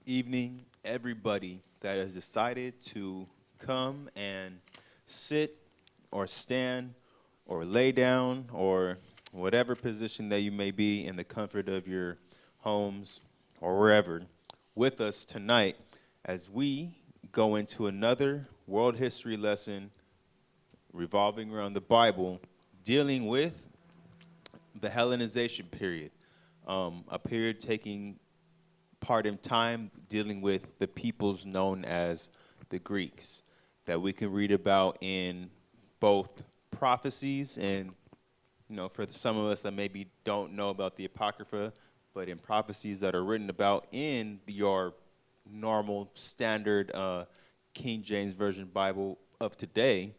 evening, everybody that has decided to come and sit or stand or lay down or whatever position that you may be in the comfort of your homes or wherever with us tonight as we go into another world history lesson revolving around the Bible, dealing with the Hellenization period, a period taking part in time dealing with the peoples known as the Greeks that we can read about in both prophecies and, for some of us that maybe don't know about the Apocrypha, but in prophecies that are written about in your normal standard King James Version Bible of today,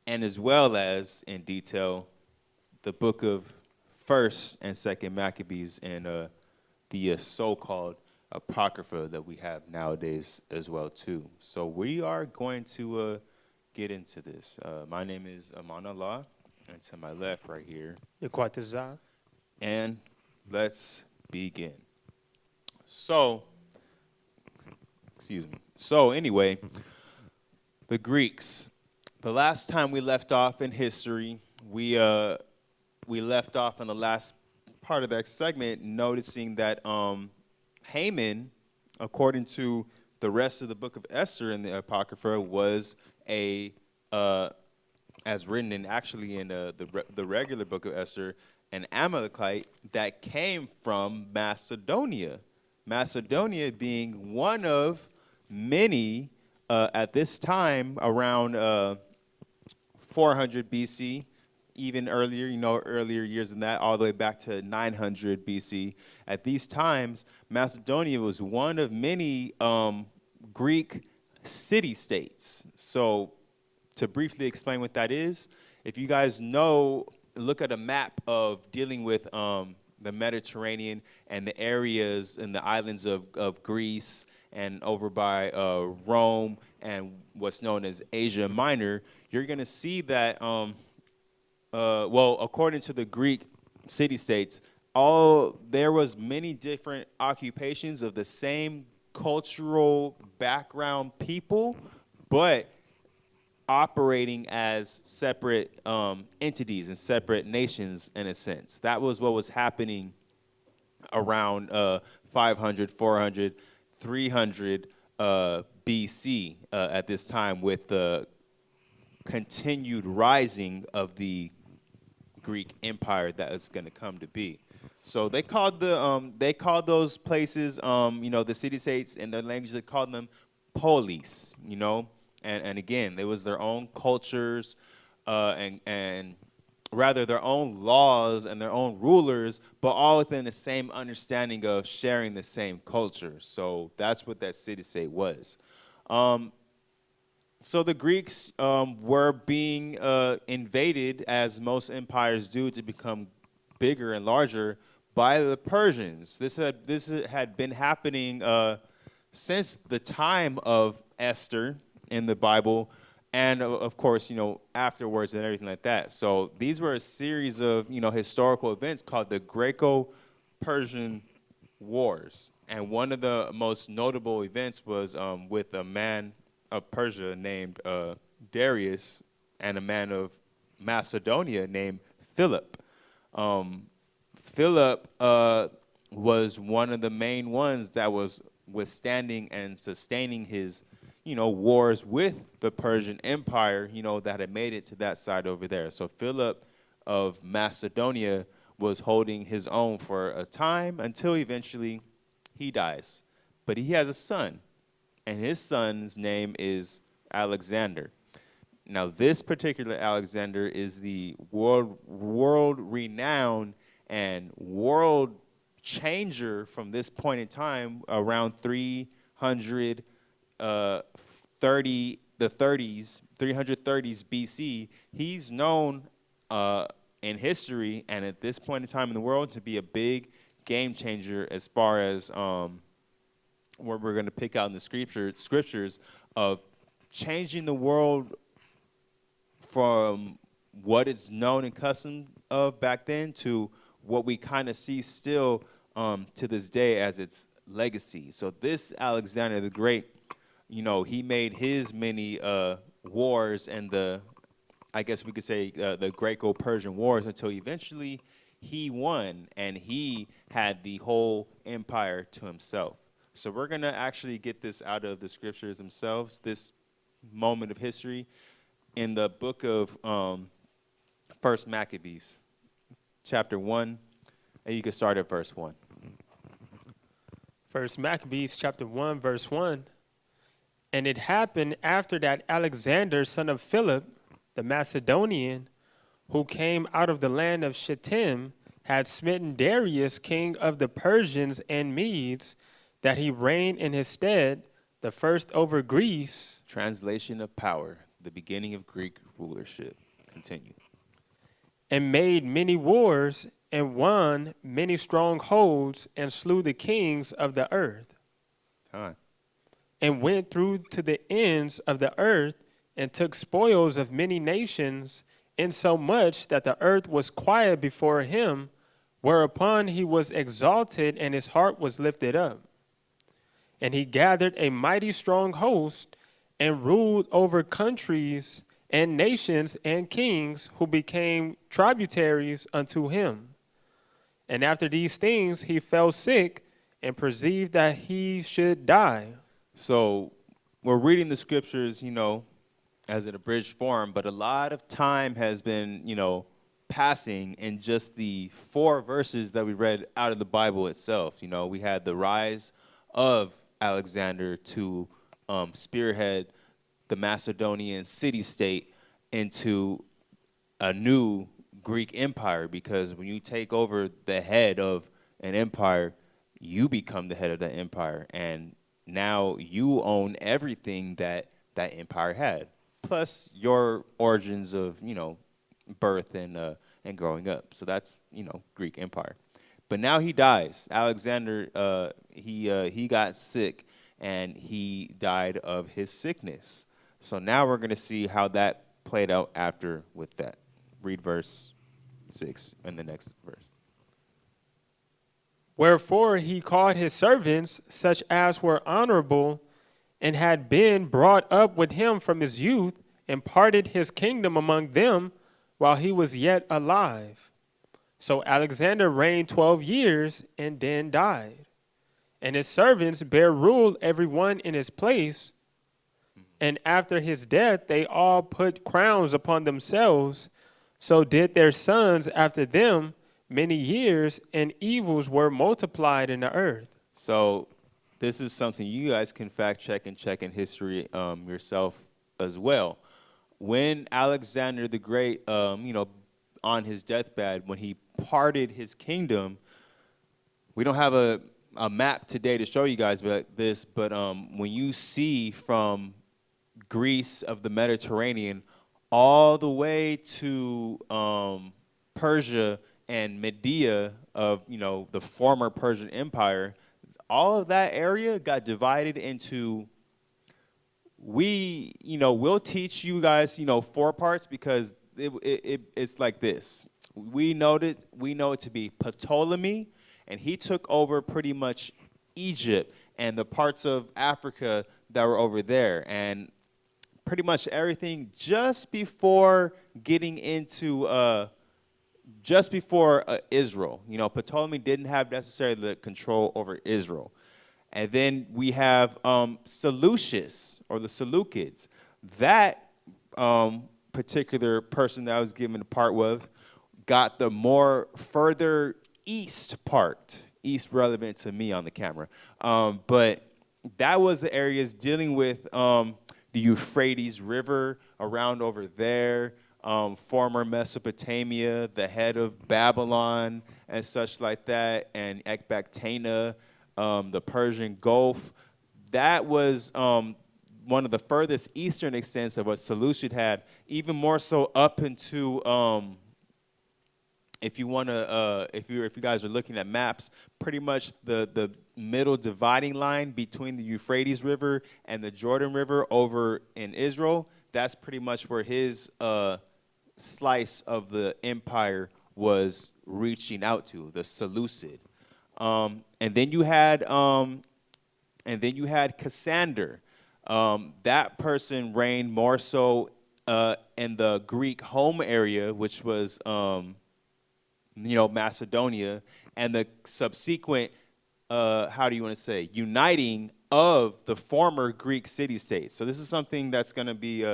and as well as in detail the book of First and Second Maccabees and the so-called Apocrypha that we have nowadays as well too. So we are going to get into this. My name is Ahman, and to my left right here, Equatazar. and let's begin. So, excuse me. So anyway, the Greeks. The last time we left off in history, we left off in the last part of that segment noticing that Haman, according to the rest of the book of Esther in the Apocrypha, was as written in actually in the regular book of Esther, an Amalekite that came from Macedonia. Macedonia being one of many at this time around 400 BC, even earlier, earlier years than that, all the way back to 900 BC. At these times, Macedonia was one of many Greek city-states. So to briefly explain what that is, if you guys know, look at a map of dealing with the Mediterranean and the areas and the islands of Greece and over by Rome and what's known as Asia Minor, you're going to see that according to the Greek city-states, there was many different occupations of the same cultural background people, but operating as separate entities and separate nations in a sense. That was what was happening around 500, 400, 300 BC at this time with the continued rising of the Greek Empire that is going to come to be. So they called those places, the city-states in their language, they called them polis, and again, there was their own cultures and rather their own laws and their own rulers, but all within the same understanding of sharing the same culture. So that's what that city-state was. So the Greeks were being invaded, as most empires do, to become bigger and larger by the Persians. This had been happening since the time of Esther in the Bible, and of course, afterwards and everything like that. So these were a series of historical events called the Greco-Persian Wars, and one of the most notable events was with a man of Persia named Darius and a man of Macedonia named Philip. Philip was one of the main ones that was withstanding and sustaining his, wars with the Persian Empire, that had made it to that side over there. So Philip of Macedonia was holding his own for a time until eventually he dies. But he has a son, and his son's name is Alexander. Now, this particular Alexander is the world-renowned and world changer from this point in time around 330s BC. He's known in history and at this point in time in the world to be a big game changer as far as what we're going to pick out in the scriptures of changing the world from what it's known and custom of back then to what we kind of see still to this day as it's legacy. So this Alexander the Great, he made his many wars and I guess we could say the Greco-Persian Wars until eventually he won and he had the whole empire to himself. So we're going to actually get this out of the scriptures themselves, this moment of history in the book of First Maccabees, chapter 1, and you can start at verse 1. First Maccabees chapter 1, verse 1. And it happened after that Alexander, son of Philip, the Macedonian, who came out of the land of Shittim, had smitten Darius, king of the Persians and Medes, that he reigned in his stead, the first over Greece. Translation of power, the beginning of Greek rulership. Continue. And made many wars, and won many strongholds, and slew the kings of the earth. And went through to the ends of the earth, and took spoils of many nations, insomuch that the earth was quiet before him, whereupon he was exalted, and his heart was lifted up. And he gathered a mighty strong host, and ruled over countries and nations and kings, who became tributaries unto him. And after these things he fell sick, and perceived that he should die. So we're reading the scriptures, as an abridged form, but a lot of time has been, passing in just the 4 verses that we read out of the Bible itself. We had the rise of Alexander to spearhead the Macedonian city-state into a new Greek empire, because when you take over the head of an empire, you become the head of that empire, and now you own everything that that empire had, plus your origins of, birth and growing up. So that's, Greek empire. But now he dies. Alexander, he got sick, and he died of his sickness. So now we're going to see how that played out after with that. Read verse 6 and the next verse. Wherefore he called his servants, such as were honorable, and had been brought up with him from his youth, and parted his kingdom among them while he was yet alive. So Alexander reigned 12 years, and then died. And his servants bare rule every one in his place. And after his death they all put crowns upon themselves. So did their sons after them many years, and evils were multiplied in the earth. So this is something you guys can fact check and check in history yourself as well. When Alexander the Great, on his deathbed, when he parted his kingdom, we don't have a map today to show you guys this, but when you see from Greece of the Mediterranean all the way to Persia and Media of, the former Persian Empire, all of that area got divided into, we'll teach you guys, 4 parts, because it's like this. We know it to be Ptolemy, and he took over pretty much Egypt and the parts of Africa that were over there, and pretty much everything just before getting into Israel. Ptolemy didn't have necessarily the control over Israel. And then we have Seleucus, or the Seleucids. That particular person that I was given the part with got the more further east part, east relevant to me on the camera. But that was the areas dealing with the Euphrates River around over there, former Mesopotamia, the head of Babylon and such like that, and Ecbatana, the Persian Gulf. That was one of the furthest eastern extents of what Seleucid had, even more so up into, if you guys are looking at maps, pretty much the middle dividing line between the Euphrates River and the Jordan River over in Israel. That's pretty much where his slice of the empire was reaching out to, the Seleucid. And then you had Cassander. That person reigned more so in the Greek home area, which was Macedonia, and the subsequent how do you want to say, uniting of the former Greek city-states. So this is something that's going to be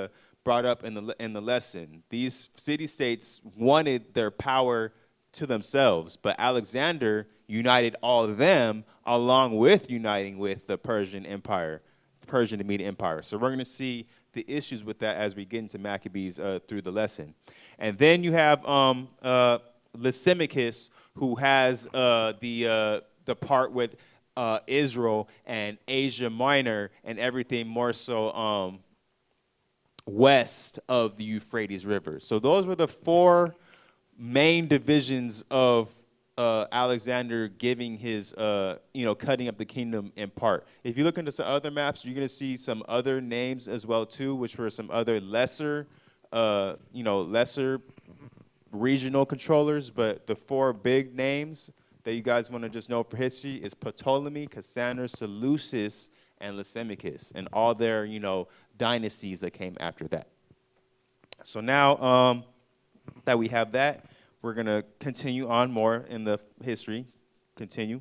brought up in the lesson. These city-states wanted their power to themselves, but Alexander united all of them along with uniting with the Persian Empire, Persian and Median Empire. So we're going to see the issues with that as we get into Maccabees through the lesson. And then you have Lysimachus, who has the part with Israel and Asia Minor and everything more so west of the Euphrates River. So those were the four main divisions of Alexander giving his, cutting up the kingdom in part. If you look into some other maps, you're going to see some other names as well too, which were some other lesser regional controllers. But the four big names that you guys want to just know for history is Ptolemy, Cassander, Seleucus, and Lysimachus, and all their, dynasties that came after that. So now that we have that, we're going to continue on more in the history. Continue.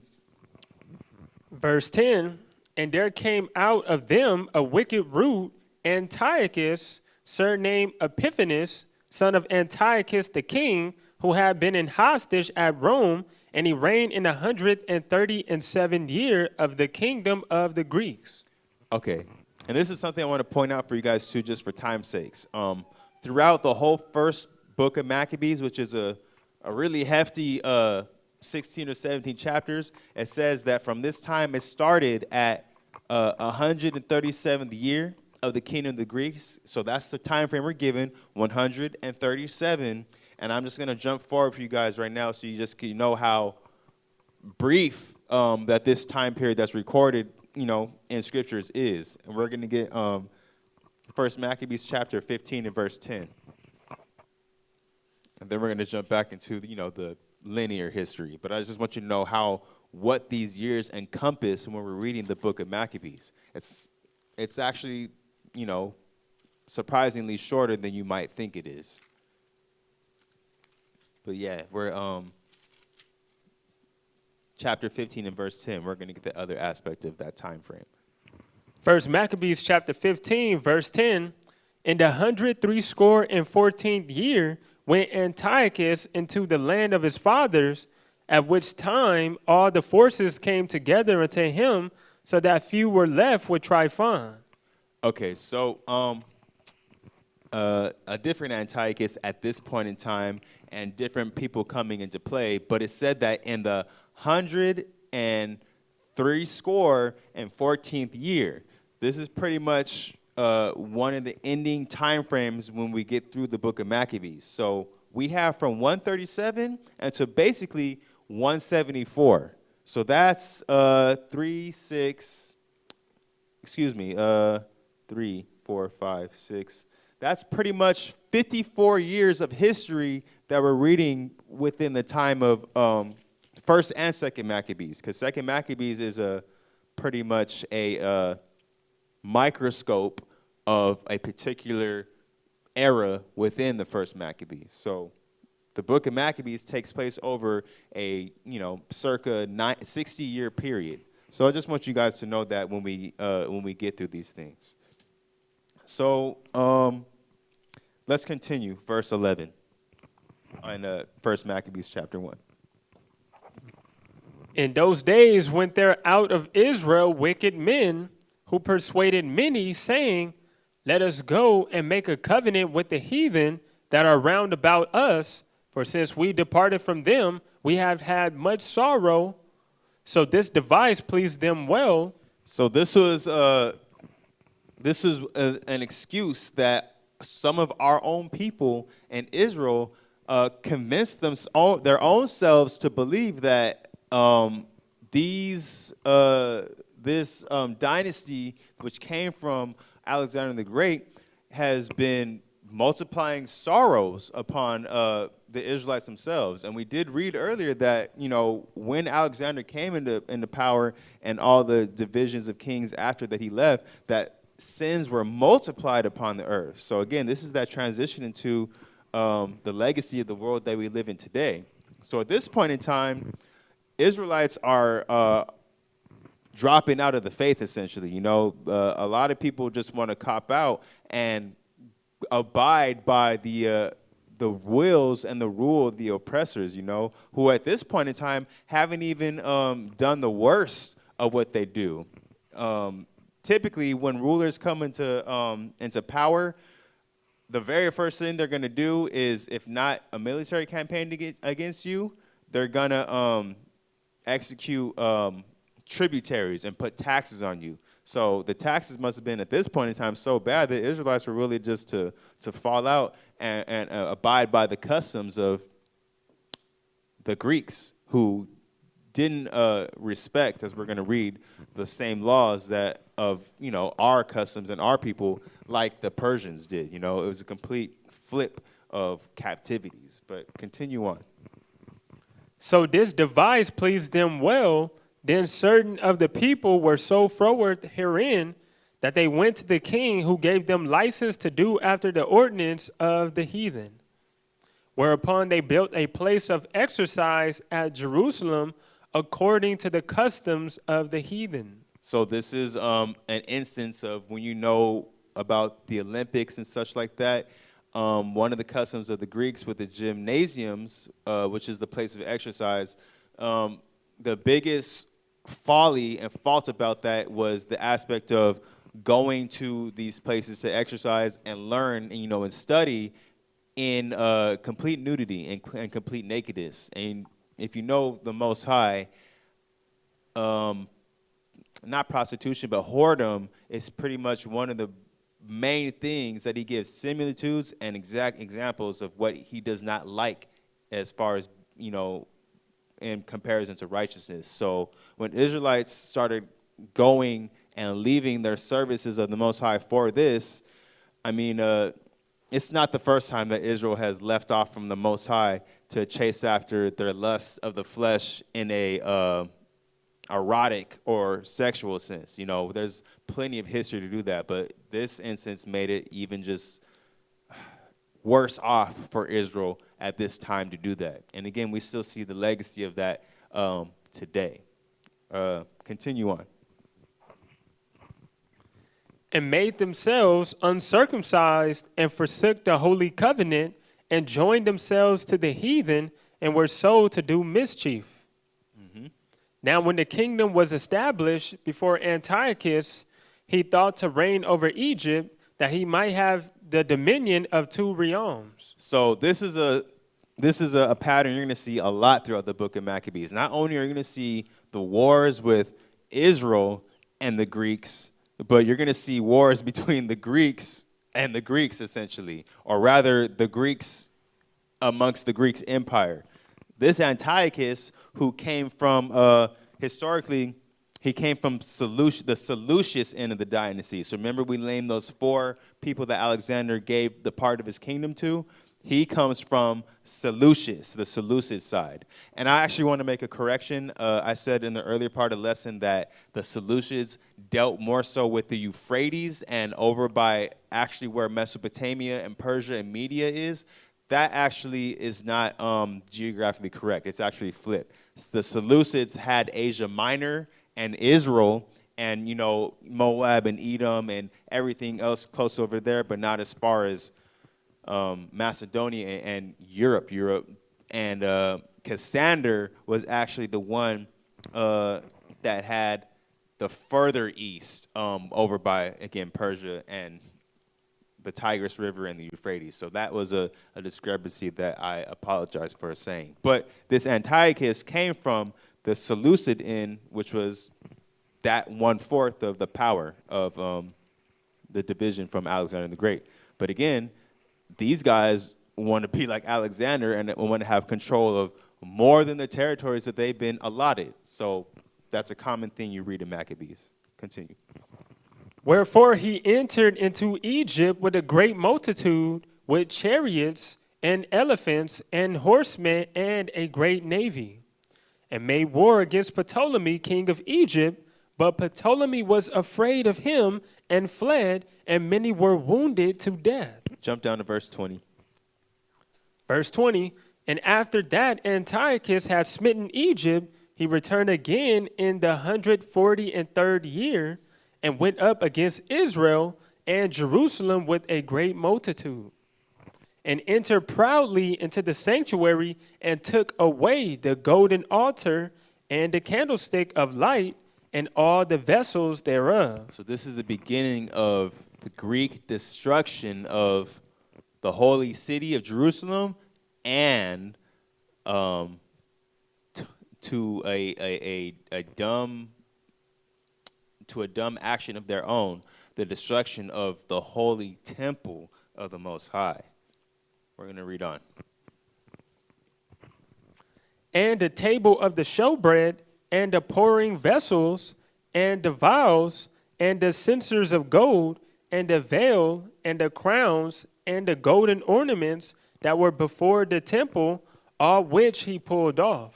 Verse 10, and there came out of them a wicked root, Antiochus, surnamed Epiphanes, son of Antiochus the king, who had been in hostage at Rome, and he reigned in 137th year of the kingdom of the Greeks. Okay. And this is something I want to point out for you guys too, just for time's sakes. Throughout the whole first book of Maccabees, which is a really hefty 16 or 17 chapters, it says that from this time it started at 137th year of the kingdom of the Greeks. So that's the time frame we're given, 137. And I'm just going to jump forward for you guys right now so you just can know how brief that this time period that's recorded, in scriptures is. And we're going to get First Maccabees chapter 15 and verse 10. And then we're going to jump back into, the linear history. But I just want you to know what these years encompass when we're reading the book of Maccabees. It's actually, surprisingly shorter than you might think it is. But yeah, we're chapter 15 and verse 10. We're going to get the other aspect of that time frame. First Maccabees chapter 15, verse 10. In the 114th year went Antiochus into the land of his fathers, at which time all the forces came together unto him, so that few were left with Tryphon. Okay, so a different Antiochus at this point in time, and different people coming into play. But it said that in the 114th year, this is pretty much one of the ending time frames when we get through the book of Maccabees. So we have from 137 until basically 174. So that's 3, 4, 5, 6. That's pretty much 54 years of history that we're reading within the time of First and Second Maccabees, because Second Maccabees is pretty much a microscope of a particular era within the First Maccabees. So the book of Maccabees takes place over a circa 60-year period. So I just want you guys to know that when we get through these things. So let's continue, verse 11, in First Maccabees chapter 1. In those days went there out of Israel wicked men, who persuaded many, saying, let us go and make a covenant with the heathen that are round about us, for since we departed from them, we have had much sorrow. So this device pleased them well. So this was an excuse that some of our own people in Israel convinced their own selves to believe that this dynasty, which came from Alexander the Great, has been multiplying sorrows upon the Israelites themselves. And we did read earlier that, when Alexander came into power and all the divisions of kings after that he left, that sins were multiplied upon the earth. So again, this is that transition into the legacy of the world that we live in today. So at this point in time, Israelites are dropping out of the faith, essentially. A lot of people just want to cop out and abide by the wills and the rule of the oppressors, who at this point in time haven't even done the worst of what they do. Typically, when rulers come into power, the very first thing they're going to do is, if not a military campaign against you, they're going to execute tributaries and put taxes on you. So the taxes must have been at this point in time so bad that Israelites were really just to fall out and abide by the customs of the Greeks, who didn't respect, as we're going to read, the same laws that of our customs and our people, like the Persians did. It was a complete flip of captivities. But continue on. So this device pleased them well. Then certain of the people were so froward herein that they went to the king, who gave them license to do after the ordinance of the heathen. Whereupon they built a place of exercise at Jerusalem according to the customs of the heathen. So this is an instance of when you know about the Olympics and such like that. One of the customs of the Greeks with the gymnasiums, which is the place of exercise, the biggest folly and fault about that was the aspect of going to these places to exercise and learn, and study in complete nudity and complete nakedness. And if you know the Most High, not prostitution, but whoredom is pretty much one of the main things that he gives similitudes and exact examples of what he does not like, as far as, in comparison to righteousness. So when Israelites started going and leaving their services of the Most High for this, it's not the first time that Israel has left off from the Most High to chase after their lusts of the flesh in a erotic or sexual sense. There's plenty of history to do that, but this instance made it even just worse off for Israel at this time to do that. And again, we still see the legacy of that today. Continue on. And made themselves uncircumcised, and forsook the holy covenant, and joined themselves to the heathen, and were sold to do mischief. Mm-hmm. Now when the kingdom was established before Antiochus, he thought to reign over Egypt, that he might have the dominion of two realms. So this is a pattern you're going to see a lot throughout the book of Maccabees. Not only are you going to see the wars with Israel and the Greeks, but you're going to see wars between the Greeks and the Greeks, essentially, or rather the Greeks amongst the Greek empire. This Antiochus, who came from, historically, he came from the Seleucus end of the dynasty. So remember, we named those 4 people that Alexander gave the part of his kingdom to. He comes from Seleucus, the Seleucid side. And I actually want to make a correction. I said in the earlier part of the lesson that the Seleucids dealt more so with the Euphrates and over by actually where Mesopotamia and Persia and Media is. That actually is not geographically correct. It's actually flipped. The Seleucids had Asia Minor and Israel and, Moab and Edom and everything else close over there, but not as far as Macedonia and Europe. And Cassander was actually the one that had the further east over by, again, Persia and the Tigris River and the Euphrates. So that was a discrepancy that I apologize for saying. But this Antiochus came from the Seleucid end, which was that 1/4 of the power of the division from Alexander the Great. But again, these guys want to be like Alexander and want to have control of more than the territories that they've been allotted. So that's a common thing you read in Maccabees. Continue. Wherefore he entered into Egypt with a great multitude, with chariots and elephants, and horsemen, and a great navy, and made war against Ptolemy, king of Egypt. But Ptolemy was afraid of him and fled, and many were wounded to death. Jump down to verse 20. Verse 20, and after that Antiochus had smitten Egypt, he returned again in the 143rd year, and went up against Israel and Jerusalem with a great multitude, and entered proudly into the sanctuary, and took away the golden altar and the candlestick of light and all the vessels thereof. So this is the beginning of the Greek destruction of the holy city of Jerusalem, and to a dumb action of their own, the destruction of the holy temple of the Most High. We're going to read on. And the table of the showbread, and the pouring vessels, and the vials, and the censers of gold, and the veil, and the crowns, and the golden ornaments that were before the temple, all which he pulled off.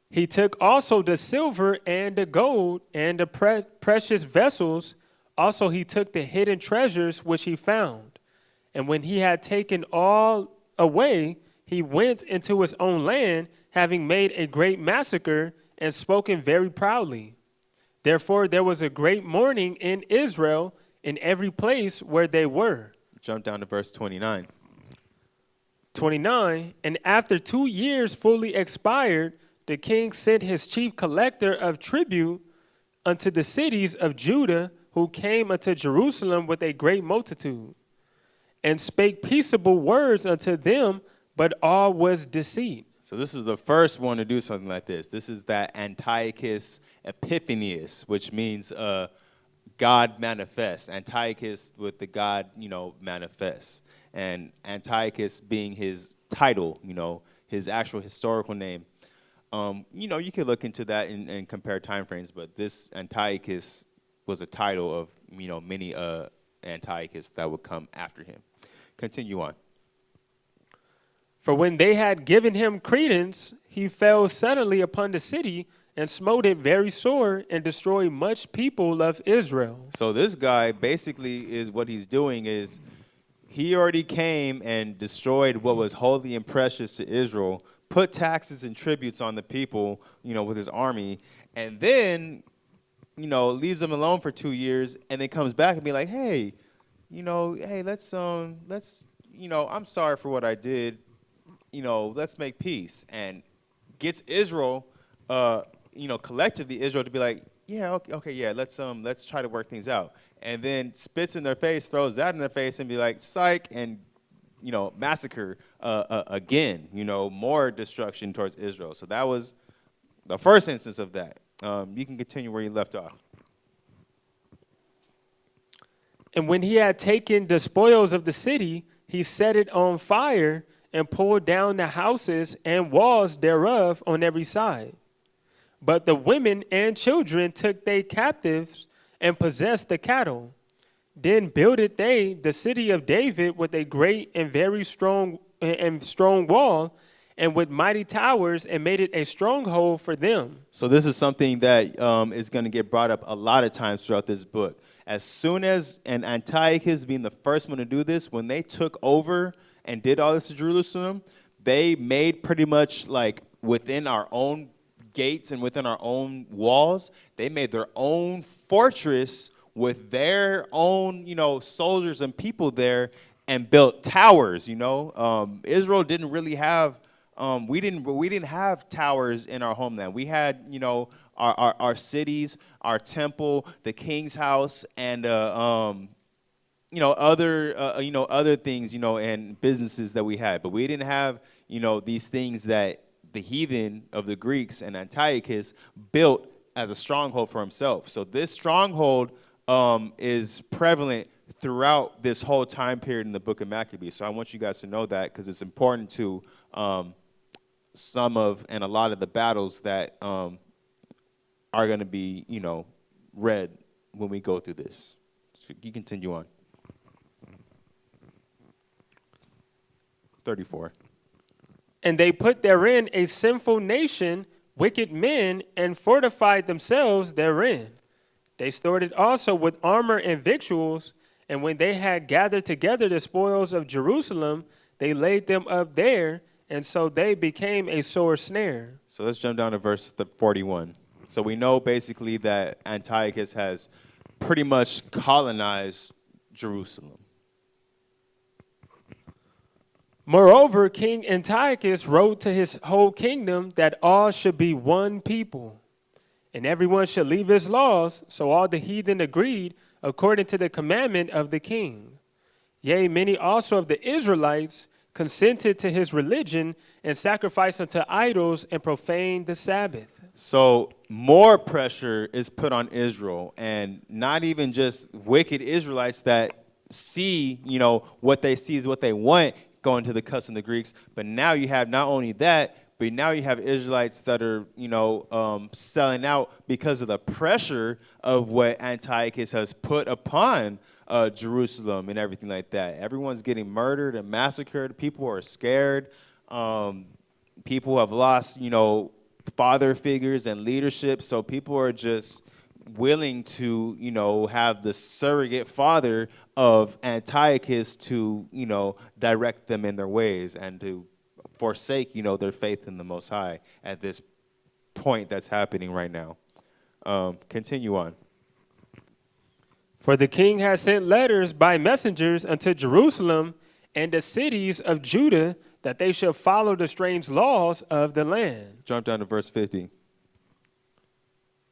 He took also the silver and the gold and the precious vessels. Also he took the hidden treasures which he found. And when he had taken all away, he went into his own land, having made a great massacre and spoken very proudly. Therefore there was a great mourning in Israel in every place where they were. Jump down to verse 29. 29, and after 2 years fully expired, the king sent his chief collector of tribute unto the cities of Judah, who came unto Jerusalem with a great multitude, and spake peaceable words unto them, but all was deceit. So this is the first one to do something like this. This is that Antiochus Epiphanes, which means God manifests. Antiochus with the God, manifests. And Antiochus being his title, his actual historical name. You could look into that and compare time frames, but this Antiochus was a title of, many Antiochus that would come after him. Continue on. For when they had given him credence, he fell suddenly upon the city and smote it very sore and destroyed much people of Israel. So this guy basically is what he's doing is he already came and destroyed what was holy and precious to Israel, put taxes and tributes on the people, with his army, and then, leaves them alone for 2 years, and then comes back and be like, hey, let's, I'm sorry for what I did. Let's make peace, and gets Israel, collectively Israel to be like, yeah, okay, let's try to work things out, and then spits in their face, throws that in their face, and be like, psych, and massacre again, more destruction towards Israel. So that was the first instance of that. You can continue where you left off. And when he had taken the spoils of the city, he set it on fire and pulled down the houses and walls thereof on every side. But the women and children took they captives and possessed the cattle. Then builded they the city of David with a great and very strong wall, and with mighty towers, and made it a stronghold for them. So this is something that is going to get brought up a lot of times throughout this book. As soon as, and Antiochus being the first one to do this, when they took over and did all this to Jerusalem, they made pretty much like within our own gates and within our own walls, they made their own fortress with their own, soldiers and people there, and built towers. Israel didn't really have, we didn't have towers in our homeland. We had, our cities, our temple, the king's house, and other things, and businesses that we had. But we didn't have, these things that the heathen of the Greeks and Antiochus built as a stronghold for himself. So this stronghold is prevalent throughout this whole time period in the book of Maccabees. So I want you guys to know that, because it's important to some of and a lot of the battles that are going to be, read when we go through this. So you continue on. 34. And they put therein a sinful nation, wicked men, and fortified themselves therein. They stored it also with armor and victuals, and when they had gathered together the spoils of Jerusalem, they laid them up there, and so they became a sore snare. So let's jump down to verse 41. So we know basically that Antiochus has pretty much colonized Jerusalem. Moreover, King Antiochus wrote to his whole kingdom that all should be one people, and everyone should leave his laws. So all the heathen agreed according to the commandment of the king. Yea, many also of the Israelites consented to his religion and sacrificed unto idols and profaned the Sabbath. So more pressure is put on Israel, and not even just wicked Israelites that see, what they see is what they want, going to the custom of the Greeks. But now you have not only that, but now you have Israelites that are, selling out because of the pressure of what Antiochus has put upon Jerusalem and everything like that. Everyone's getting murdered and massacred. People are scared. People have lost, father figures and leadership. So people are just willing to, have the surrogate father of Antiochus to, direct them in their ways and to forsake, their faith in the Most High at this point that's happening right now. Continue on. For the king has sent letters by messengers unto Jerusalem and the cities of Judah that they should follow the strange laws of the land. Jump down to verse 50.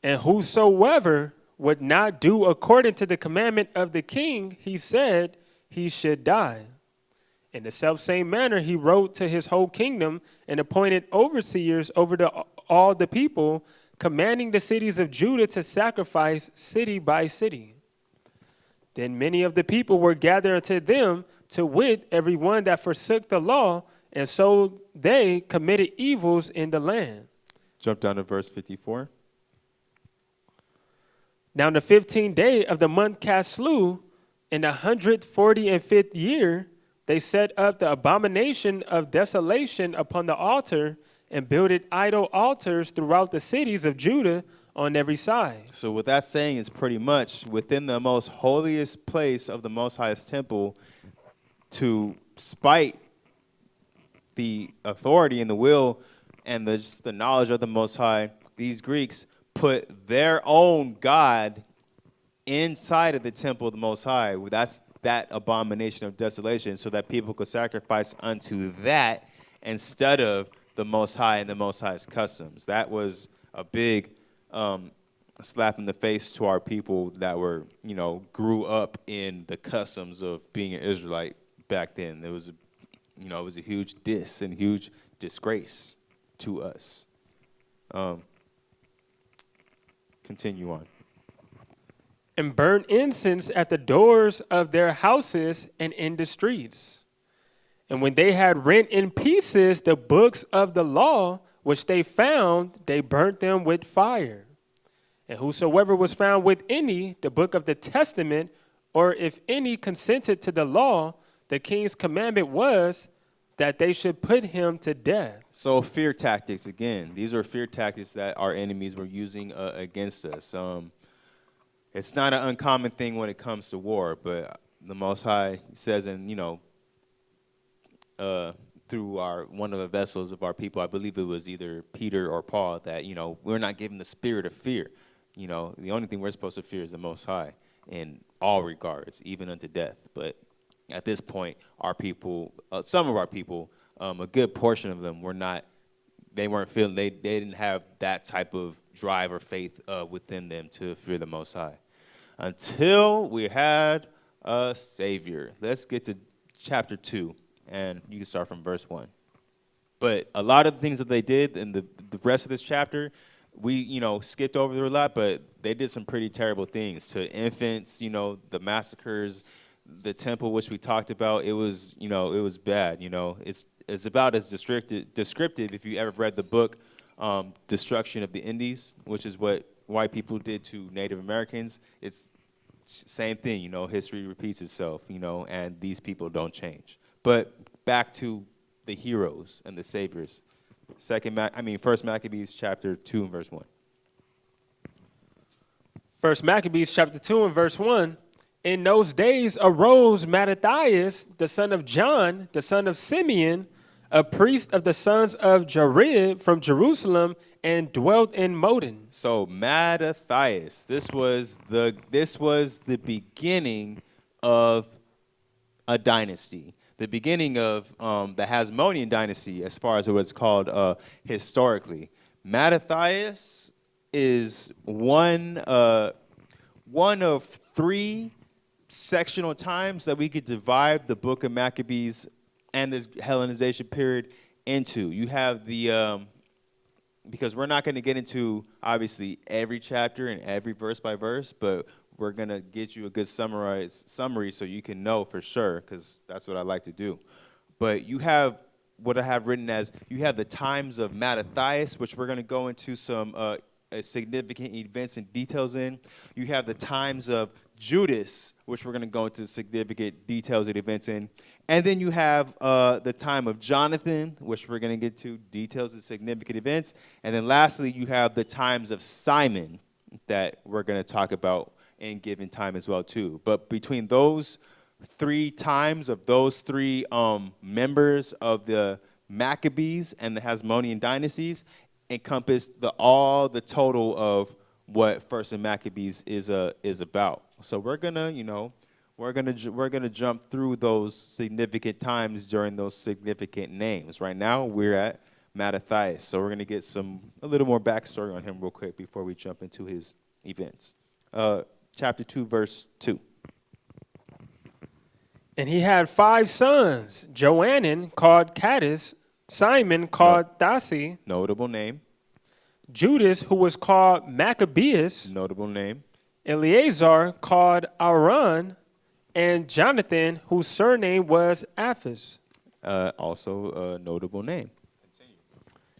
And whosoever would not do according to the commandment of the king, he said he should die. In the selfsame manner, he wrote to his whole kingdom and appointed overseers over all the people, commanding the cities of Judah to sacrifice city by city. Then many of the people were gathered unto them, to wit, every one that forsook the law, and so they committed evils in the land. Jump down to verse 54. Now in the 15th day of the month Caslu, in the 145th year, they set up the abomination of desolation upon the altar and builded idol altars throughout the cities of Judah on every side. So what that's saying is pretty much within the most holiest place of the Most Highest temple, to spite the authority and the will and the knowledge of the Most High, these Greeks put their own God inside of the temple of the Most High. That's that abomination of desolation, so that people could sacrifice unto that instead of the Most High and the Most High's customs. That was a big slap in the face to our people that were, grew up in the customs of being an Israelite back then. It was, it was a huge diss and huge disgrace to us. Continue on. And burn incense at the doors of their houses and in the streets. And when they had rent in pieces the books of the law, which they found, they burnt them with fire. And whosoever was found with any, the book of the testament, or if any consented to the law, the king's commandment was that they should put him to death. So fear tactics, again. These are fear tactics that our enemies were using against us. It's not an uncommon thing when it comes to war, but the Most High says, through one of the vessels of our people, I believe it was either Peter or Paul, that, we're not given the spirit of fear. The only thing we're supposed to fear is the Most High in all regards, even unto death. But at this point, our people, some of our people, a good portion of them they didn't have that type of drive or faith within them to fear the Most High. Until we had a Savior. Let's get to chapter 2, and you can start from verse 1. But a lot of the things that they did in the rest of this chapter, we, skipped over there a lot, but they did some pretty terrible things to infants, the massacres, the temple, which we talked about. It was, it was bad, It's about as descriptive if you ever read the book Destruction of the Indies, which is what white people did to Native Americans. It's same thing, history repeats itself, and these people don't change. But back to the heroes and the saviors. First Maccabees chapter 2 and verse 1. First Maccabees chapter 2 and verse 1. In those days arose Mattathias, the son of John, the son of Simeon, a priest of the sons of Jared from Jerusalem, and dwelt in Modin. So Mattathias, this was the beginning of a dynasty, the beginning of the Hasmonean dynasty, as far as what's called historically. Mattathias is one of three sectional times that we could divide the book of Maccabees and this Hellenization period into. You have the because we're not going to get into, obviously, every chapter and every verse by verse, but we're going to get you a good summary so you can know for sure, because that's what I like to do. But you have what I have written as, you have the times of Mattathias, which we're going to go into some significant events and details in. You have the times of Judas, which we're going to go into significant details and events in. And then you have the time of Jonathan, which we're going to get to details and significant events. And then lastly, you have the times of Simon that we're going to talk about in given time as well, too. But between those three times of those three members of the Maccabees and the Hasmonean dynasties encompass all the total of what First and Maccabees is about. So we're gonna, we're gonna jump through those significant times during those significant names. Right now we're at Mattathias, so we're gonna get a little more backstory on him real quick before we jump into his events. Chapter 2, verse 2. And he had 5 sons: Johanan, called Caddis; Simon, called Thasi; Notable name. Judas, who was called Maccabeus; Notable name. Eleazar, called Aaron; and Jonathan, whose surname was Apphus. Also a notable name.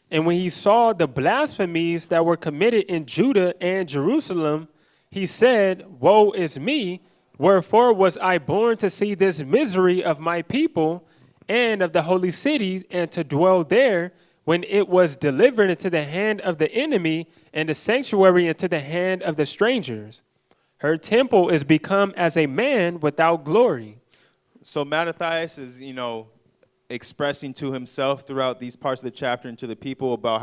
And when he saw the blasphemies that were committed in Judah and Jerusalem, he said, Woe is me! Wherefore was I born to see this misery of my people and of the holy city, and to dwell there, when it was delivered into the hand of the enemy, and the sanctuary into the hand of the strangers. Her temple is become as a man without glory. So Mattathias is, expressing to himself throughout these parts of the chapter and to the people about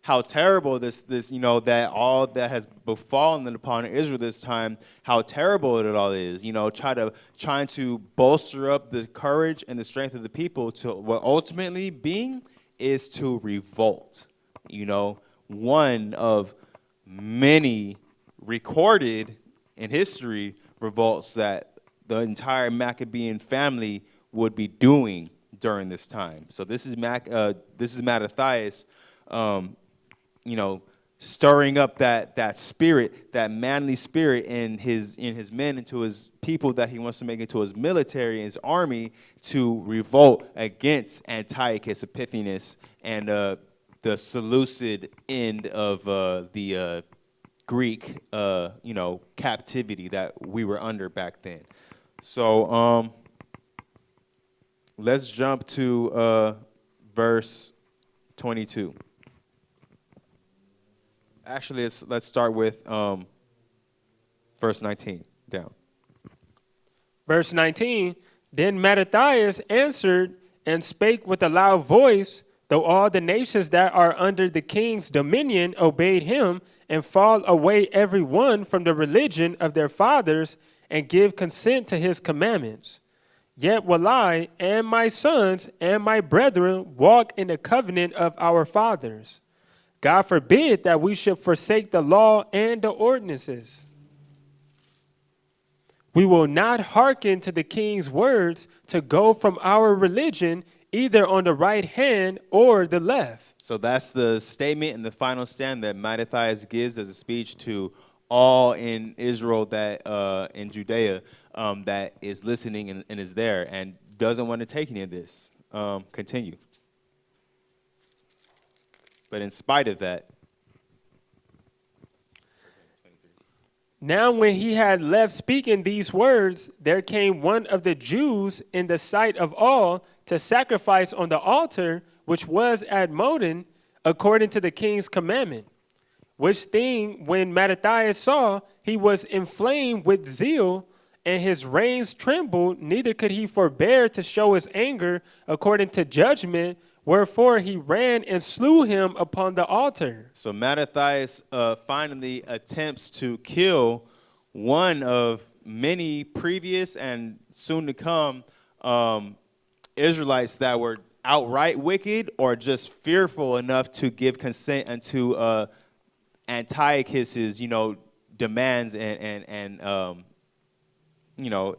how terrible this that all that has befallen upon Israel this time, how terrible it all is. Trying to bolster up the courage and the strength of the people to what ultimately being is to revolt. One of many recorded in history revolts that the entire Maccabean family would be doing during this time. So this is Mattathias, stirring up that spirit, that manly spirit in his men, into his people that he wants to make into his military, his army, to revolt against Antiochus Epiphanes and the Seleucid end of the Greek, captivity that we were under back then. So let's jump to verse 22. Actually, let's start with verse 19 down. Verse 19, Then Mattathias answered and spake with a loud voice, though all the nations that are under the king's dominion obeyed him, and fall away every one from the religion of their fathers, and give consent to his commandments. Yet will I and my sons and my brethren walk in the covenant of our fathers. God forbid that we should forsake the law and the ordinances. We will not hearken to the king's words to go from our religion, either on the right hand or the left. So that's the statement and the final stand that Mattathias gives as a speech to all in Israel, that in Judea, that is listening and is there and doesn't want to take any of this. Continue. But in spite of that. Now when he had left speaking these words, there came one of the Jews in the sight of all, to sacrifice on the altar which was at Modin, according to the king's commandment. Which thing, when Mattathias saw, he was inflamed with zeal, and his reins trembled, neither could he forbear to show his anger according to judgment, wherefore he ran and slew him upon the altar. So Mattathias finally attempts to kill one of many previous and soon to come Israelites that were outright wicked or just fearful enough to give consent unto Antiochus's, demands and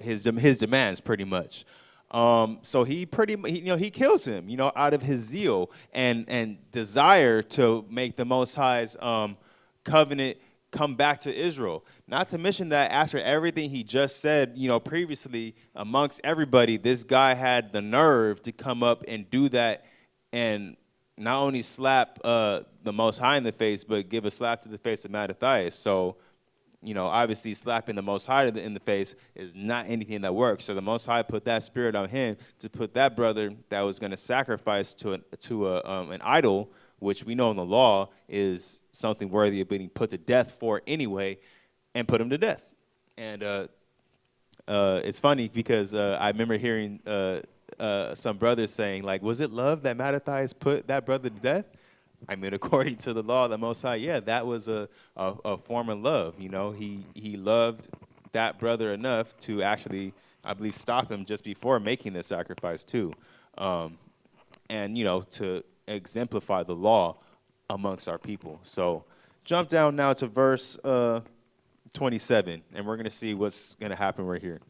his demands pretty much. So he kills him, out of his zeal and desire to make the Most High's covenant come back to Israel. Not to mention that after everything he just said, previously amongst everybody, this guy had the nerve to come up and do that and not only slap the Most High in the face, but give a slap to the face of Mattathias. So, obviously slapping the Most High in the face is not anything that works. So the Most High put that spirit on him to put that brother that was going to sacrifice to an idol, which we know in the law is something worthy of being put to death for anyway, and put him to death. And it's funny because I remember hearing some brothers saying, like, was it love that Mattathias put that brother to death? I mean, according to the law of the Most High, yeah, that was a form of love. He loved that brother enough to actually, I believe, stop him just before making the sacrifice too, and to exemplify the law amongst our people. So, jump down now to verse 27, and we're going to see what's going to happen right here.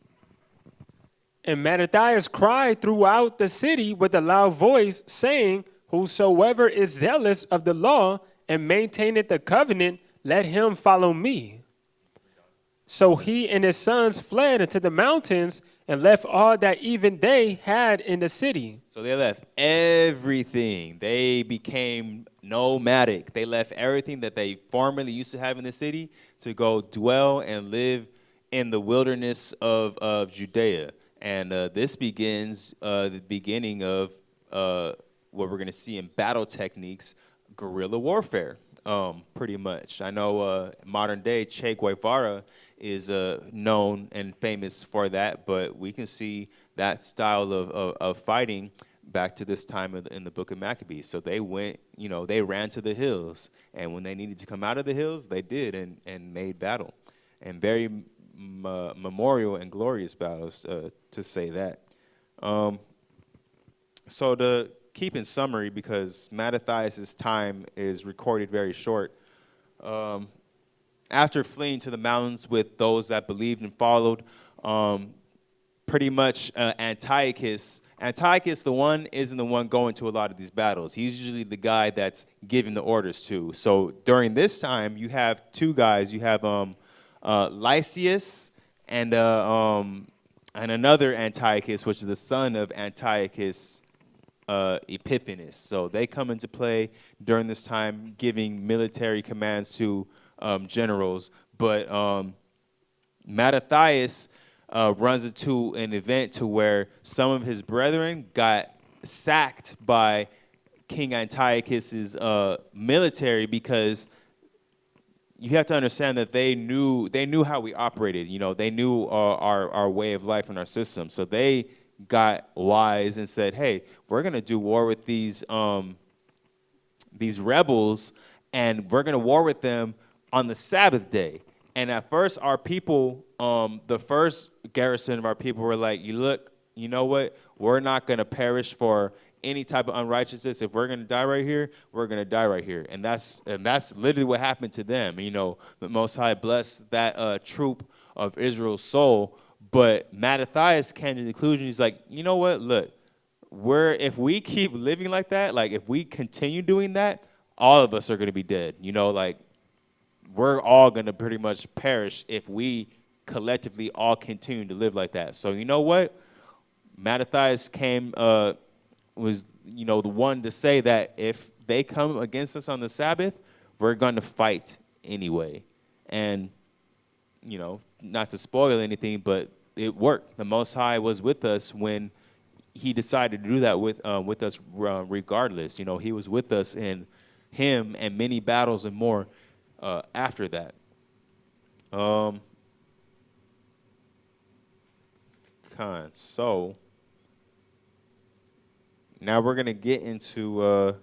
And Mattathias cried throughout the city with a loud voice, saying, whosoever is zealous of the law and maintaineth the covenant, let him follow me. So he and his sons fled into the mountains and left all that even they had in the city. So they left everything. They became nomadic. They left everything that they formerly used to have in the city to go dwell and live in the wilderness of Judea. And this begins the beginning of what we're going to see in battle techniques, guerrilla warfare, pretty much. I know modern day Che Guevara is known and famous for that, but we can see that style of fighting back to this time in the book of Maccabees. So they went, they ran to the hills, and when they needed to come out of the hills, they did and made battle. And very memorial and glorious battles, to say that. So to keep in summary, because Mattathias' time is recorded very short, after fleeing to the mountains with those that believed and followed, pretty much Antiochus, the one, isn't the one going to a lot of these battles. He's usually the guy that's giving the orders to. So during this time, you have two guys. You have Lysias and another Antiochus, which is the son of Antiochus Epiphanes. So they come into play during this time, giving military commands to generals. But Mattathias runs into an event to where some of his brethren got sacked by King Antiochus's military, because you have to understand that they knew how we operated. They knew our way of life and our system. So they got wise and said, hey, we're going to do war with these rebels, and we're going to war with them on the Sabbath day. And at first, our people, the first garrison of our people were like, you know what? We're not going to perish for any type of unrighteousness. If we're going to die right here, we're going to die right here. And that's literally what happened to them. The Most High blessed that troop of Israel's soul. But Mattathias came to the conclusion, he's like, you know what, look, if we keep living like that, like if we continue doing that, all of us are going to be dead. We're all going to pretty much perish if we collectively all continue to live like that. So you know what? Mattathias was the one to say that if they come against us on the Sabbath, we're going to fight anyway. And, not to spoil anything, but it worked. The Most High was with us when, he decided to do that with us regardless. You know, he was with us in him and many battles and more after that. So now we're going to get into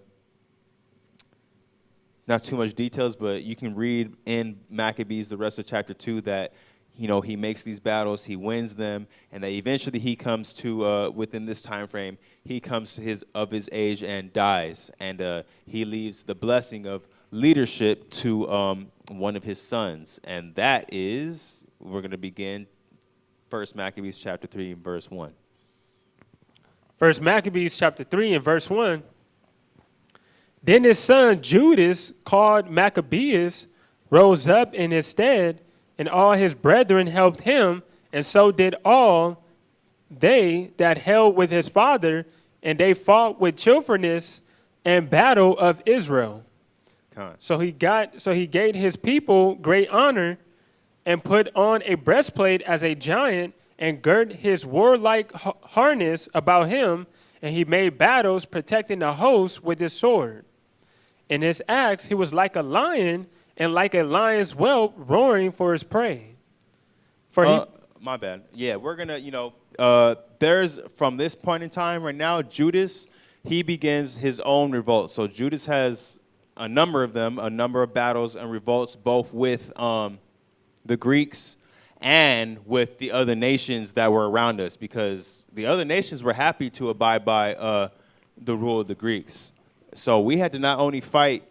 not too much details, but you can read in Maccabees the rest of chapter 2 that, you know, he makes these battles, he wins them, and that eventually he comes to, within this time frame, he comes to his age and dies. And he leaves the blessing of leadership to one of his sons. And that is, we're going to begin First Maccabees chapter 3, verse 1. First Maccabees chapter 3 and verse 1. Then his son Judas, called Maccabeus, rose up in his stead, and all his brethren helped him, and so did all they that held with his father, and they fought with cheerfulness and battle of Israel. So he gave his people great honor, and put on a breastplate as a giant, and girt his warlike harness about him, and he made battles, protecting the host with his sword. In his acts he was like a lion, and like a lion's whelp roaring for his prey. My bad. Yeah, we're going to, there's, from this point in time right now, Judas, he begins his own revolt. So Judas has a number of them, a number of battles and revolts, both with the Greeks and with the other nations that were around us, because the other nations were happy to abide by the rule of the Greeks. So we had to not only fight,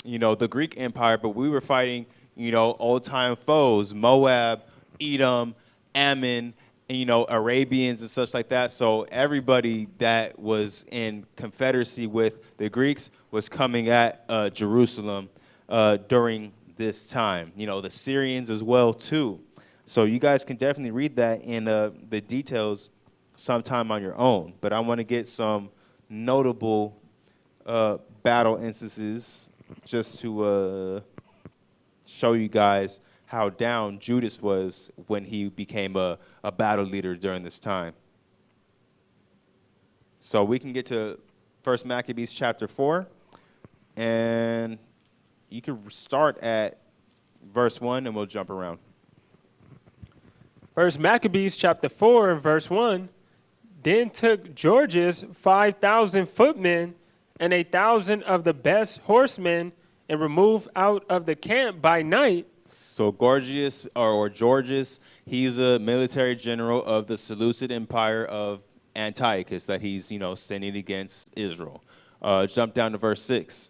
you know, the Greek Empire, but we were fighting, you know, old-time foes, Moab, Edom, Ammon, and, you know, Arabians and such like that. So everybody that was in confederacy with the Greeks was coming at Jerusalem during this time. You know, the Syrians as well, too. So you guys can definitely read that in the details sometime on your own. But I want to get some notable battle instances just to show you guys how down Judas was when he became a battle leader during this time. So we can get to 1 Maccabees chapter 4, and you can start at verse 1, and we'll jump around. 1 Maccabees chapter 4 and verse 1. Then took Georges 5,000 footmen and 1,000 of the best horsemen, and removed out of the camp by night. So Gorgias, or Georges, he's a military general of the Seleucid Empire of Antiochus that he's, you know, sending against Israel. Jump down to verse 6.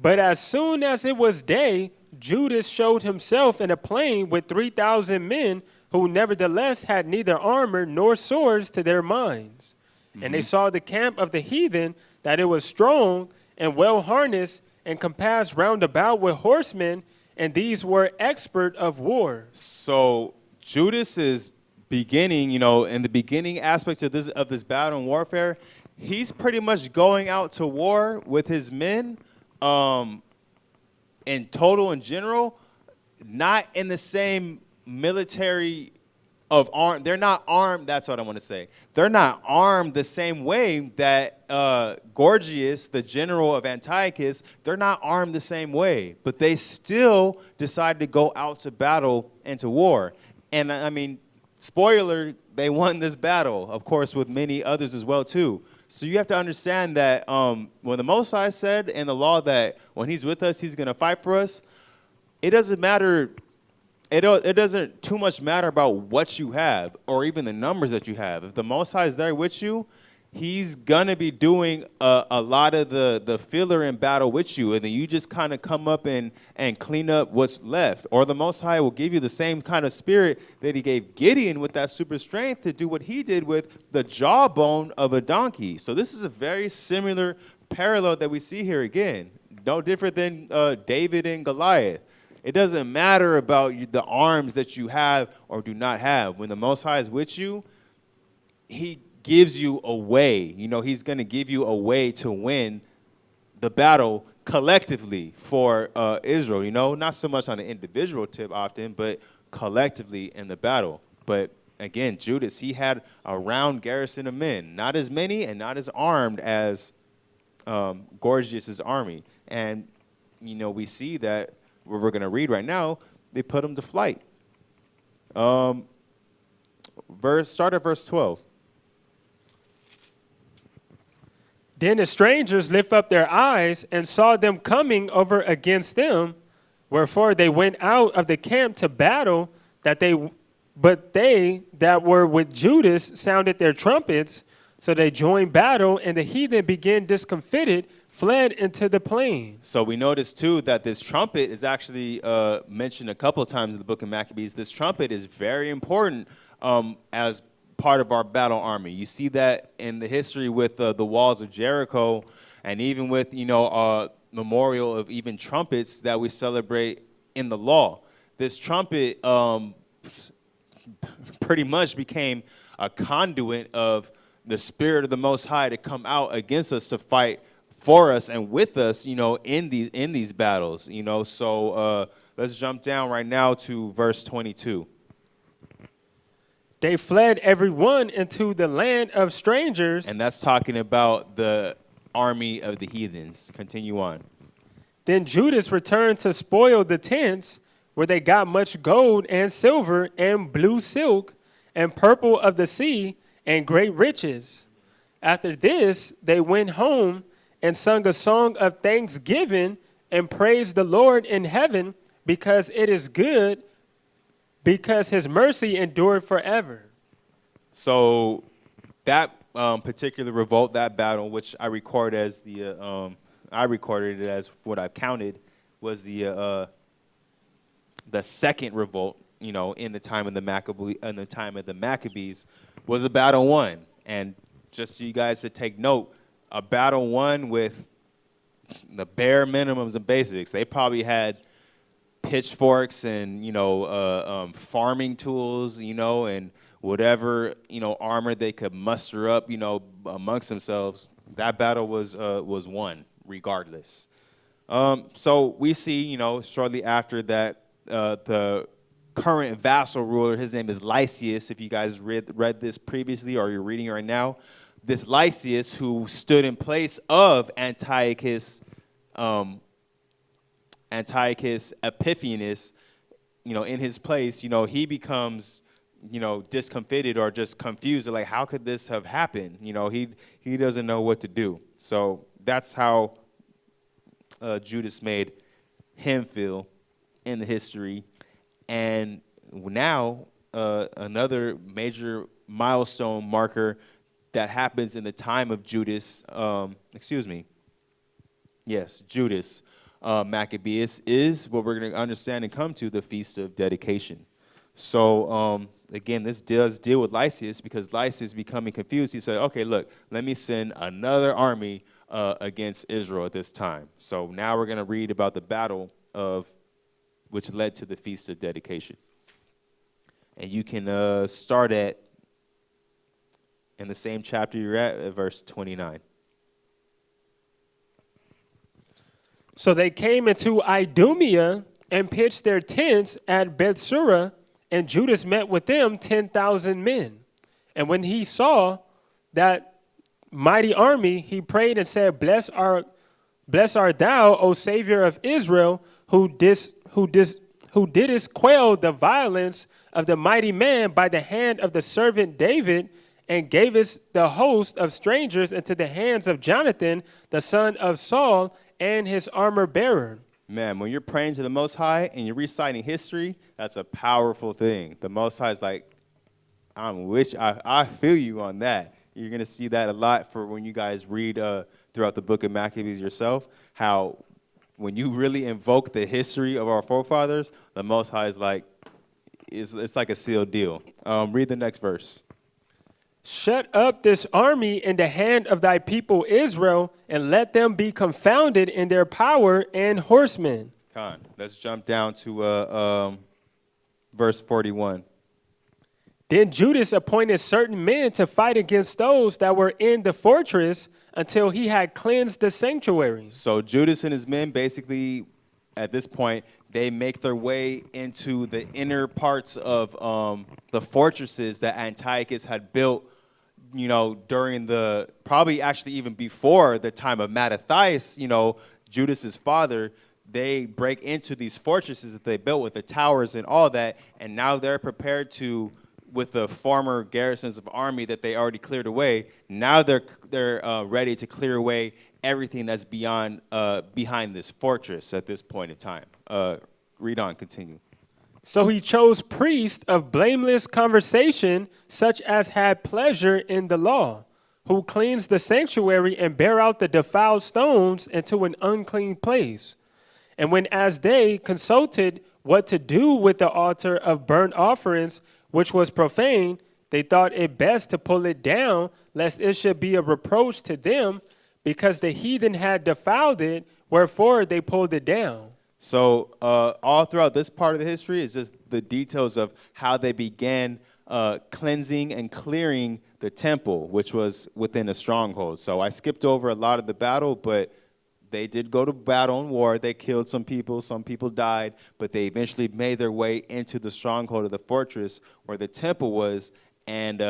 But as soon as it was day, Judas showed himself in a plain with 3,000 men, who nevertheless had neither armor nor swords to their minds. And they saw the camp of the heathen, that it was strong and well harnessed, and compassed round about with horsemen, and these were expert of war. So Judas is beginning, you know, in the beginning aspects of this battle and warfare, he's pretty much going out to war with his men, in total, in general, not in the same military of arm. They're not armed. That's what I want to say. They're not armed the same way that Gorgias, the general of Antiochus, they're not armed the same way. But they still decided to go out to battle and to war. And I mean, spoiler, they won this battle, of course, with many others as well, too. So you have to understand that when the Most High said in the law that when he's with us, he's going to fight for us, it doesn't matter. It doesn't too much matter about what you have or even the numbers that you have. If the Most High is there with you, he's going to be doing a lot of the filler in battle with you, and then you just kind of come up and clean up what's left. Or the Most High will give you the same kind of spirit that he gave Gideon with that super strength to do what he did with the jawbone of a donkey. So this is a very similar parallel that we see here again. No different than David and Goliath. It doesn't matter about the arms that you have or do not have. When the Most High is with you, he gives you a way. You know, he's going to give you a way to win the battle collectively for Israel. You know, not so much on an individual tip often, but collectively in the battle. But again, Judas, he had a round garrison of men, not as many and not as armed as Gorgias's army. And, we see that what we're going to read right now, they put him to flight. Start at verse 12. Then the strangers lift up their eyes and saw them coming over against them, wherefore they went out of the camp to battle, but they that were with Judas sounded their trumpets, so they joined battle, and the heathen began discomfited, fled into the plain. So we notice, too, that this trumpet is actually mentioned a couple of times in the book of Maccabees. This trumpet is very important as part of our battle army. You see that in the history with the walls of Jericho, and even with, memorial of even trumpets that we celebrate in the law. This trumpet pretty much became a conduit of the Spirit of the Most High to come out against us, to fight for us and with us, in these battles. So let's jump down right now to verse 22. They fled every one into the land of strangers. And that's talking about the army of the heathens. Continue on. Then Judas returned to spoil the tents, where they got much gold and silver and blue silk and purple of the sea and great riches. After this, they went home and sung a song of thanksgiving and praised the Lord in heaven, because it is good, because his mercy endured forever. So that particular revolt, that battle, which I record as I recorded it as what I've counted, was the second revolt, in the time of the Maccabees, was a battle won. And just so you guys to take note, a battle won with the bare minimums and basics. They probably had pitchforks and farming tools, and whatever armor they could muster up, amongst themselves. That battle was won regardless. So we see, shortly after that, the current vassal ruler, his name is Lysias. If you guys read this previously or you're reading it right now, this Lysias, who stood in place of Antiochus Epiphanes, in his place, he becomes, discomfited or just confused. Like, how could this have happened? He doesn't know what to do. So that's how Judas made him feel in the history. And now another major milestone marker that happens in the time of Judas, Judas Maccabeus, is what we're going to understand and come to, the Feast of Dedication. So again, this does deal with Lysias, because Lysias becoming confused. He said, okay, look, let me send another army against Israel at this time. So now we're going to read about the battle which led to the Feast of Dedication. And you can start in the same chapter you're at verse 29. So they came into Idumea and pitched their tents at Bethsura, and Judas met with them 10,000 men. And when he saw that mighty army, he prayed and said, Blessed art thou, O Savior of Israel, who didst quail the violence of the mighty man by the hand of the servant David, and gavest the host of strangers into the hands of Jonathan, the son of Saul, and his armor bearer. Man, when you're praying to the Most High and you're reciting history, that's a powerful thing. The Most High is like, I feel you on that. You're going to see that a lot for when you guys read throughout the book of Maccabees yourself, how when you really invoke the history of our forefathers, the Most High is like, it's like a sealed deal. Read the next verse. Shut up this army in the hand of thy people Israel, and let them be confounded in their power and horsemen. Let's jump down to verse 41. Then Judas appointed certain men to fight against those that were in the fortress until he had cleansed the sanctuary. So Judas and his men basically, at this point, they make their way into the inner parts of the fortresses that Antiochus had built, during probably actually even before the time of Mattathias, Judas's father. They break into these fortresses that they built with the towers and all that, and now they're prepared to, with the former garrisons of army that they already cleared away. Now they're ready to clear away everything that's behind this fortress at this point in time. Read on, continue. So he chose priests of blameless conversation, such as had pleasure in the law, who cleansed the sanctuary and bare out the defiled stones into an unclean place. And when as they consulted what to do with the altar of burnt offerings, which was profane, they thought it best to pull it down, lest it should be a reproach to them, because the heathen had defiled it, wherefore they pulled it down. So all throughout this part of the history is just the details of how they began cleansing and clearing the temple, which was within a stronghold. So I skipped over a lot of the battle, but they did go to battle and war. They killed some people died, but they eventually made their way into the stronghold of the fortress where the temple was, and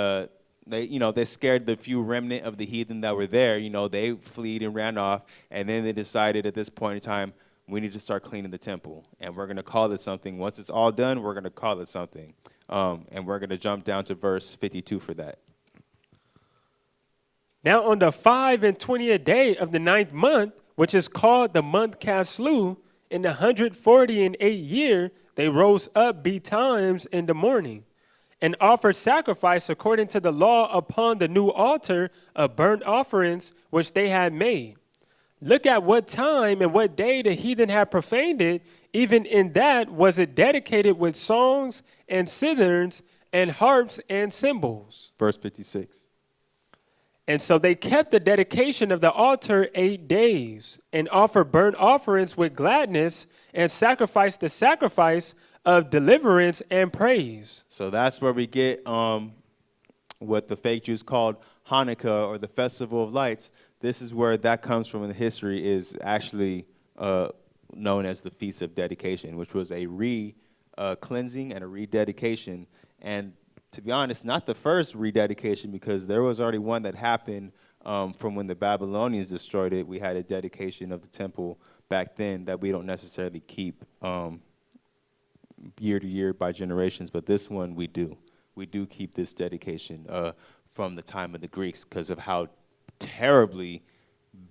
they scared the few remnant of the heathen that were there. They fled and ran off, and then they decided at this point in time, we need to start cleaning the temple, and we're going to call it something. Once it's all done, we're going to call it something, and we're going to jump down to verse 52 for that. Now on the 25th day of the 9th month, which is called the month Caslu, in the 148th year, they rose up betimes in the morning, and offered sacrifice according to the law upon the new altar of burnt offerings which they had made. Look at what time and what day the heathen had profaned it. Even in that was it dedicated with songs and citherns and harps and cymbals. Verse 56. And so they kept the dedication of the altar 8 days, and offered burnt offerings with gladness, and sacrificed the sacrifice of deliverance and praise. So that's where we get what the fake Jews called Hanukkah, or the Festival of Lights. This is where that comes from in the history, is actually known as the Feast of Dedication, which was a cleansing and a rededication. And to be honest, not the first rededication, because there was already one that happened from when the Babylonians destroyed it. We had a dedication of the temple back then that we don't necessarily keep year to year by generations, but this one we do. We do keep this dedication from the time of the Greeks, because of how terribly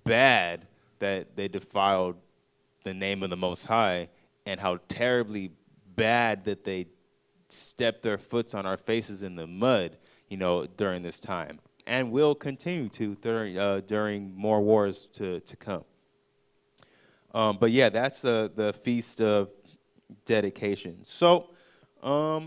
bad that they defiled the name of the Most High, and how terribly bad that they stepped their foots on our faces in the mud, during this time, and will continue to during more wars to come. But yeah, that's the Feast of Dedication. So I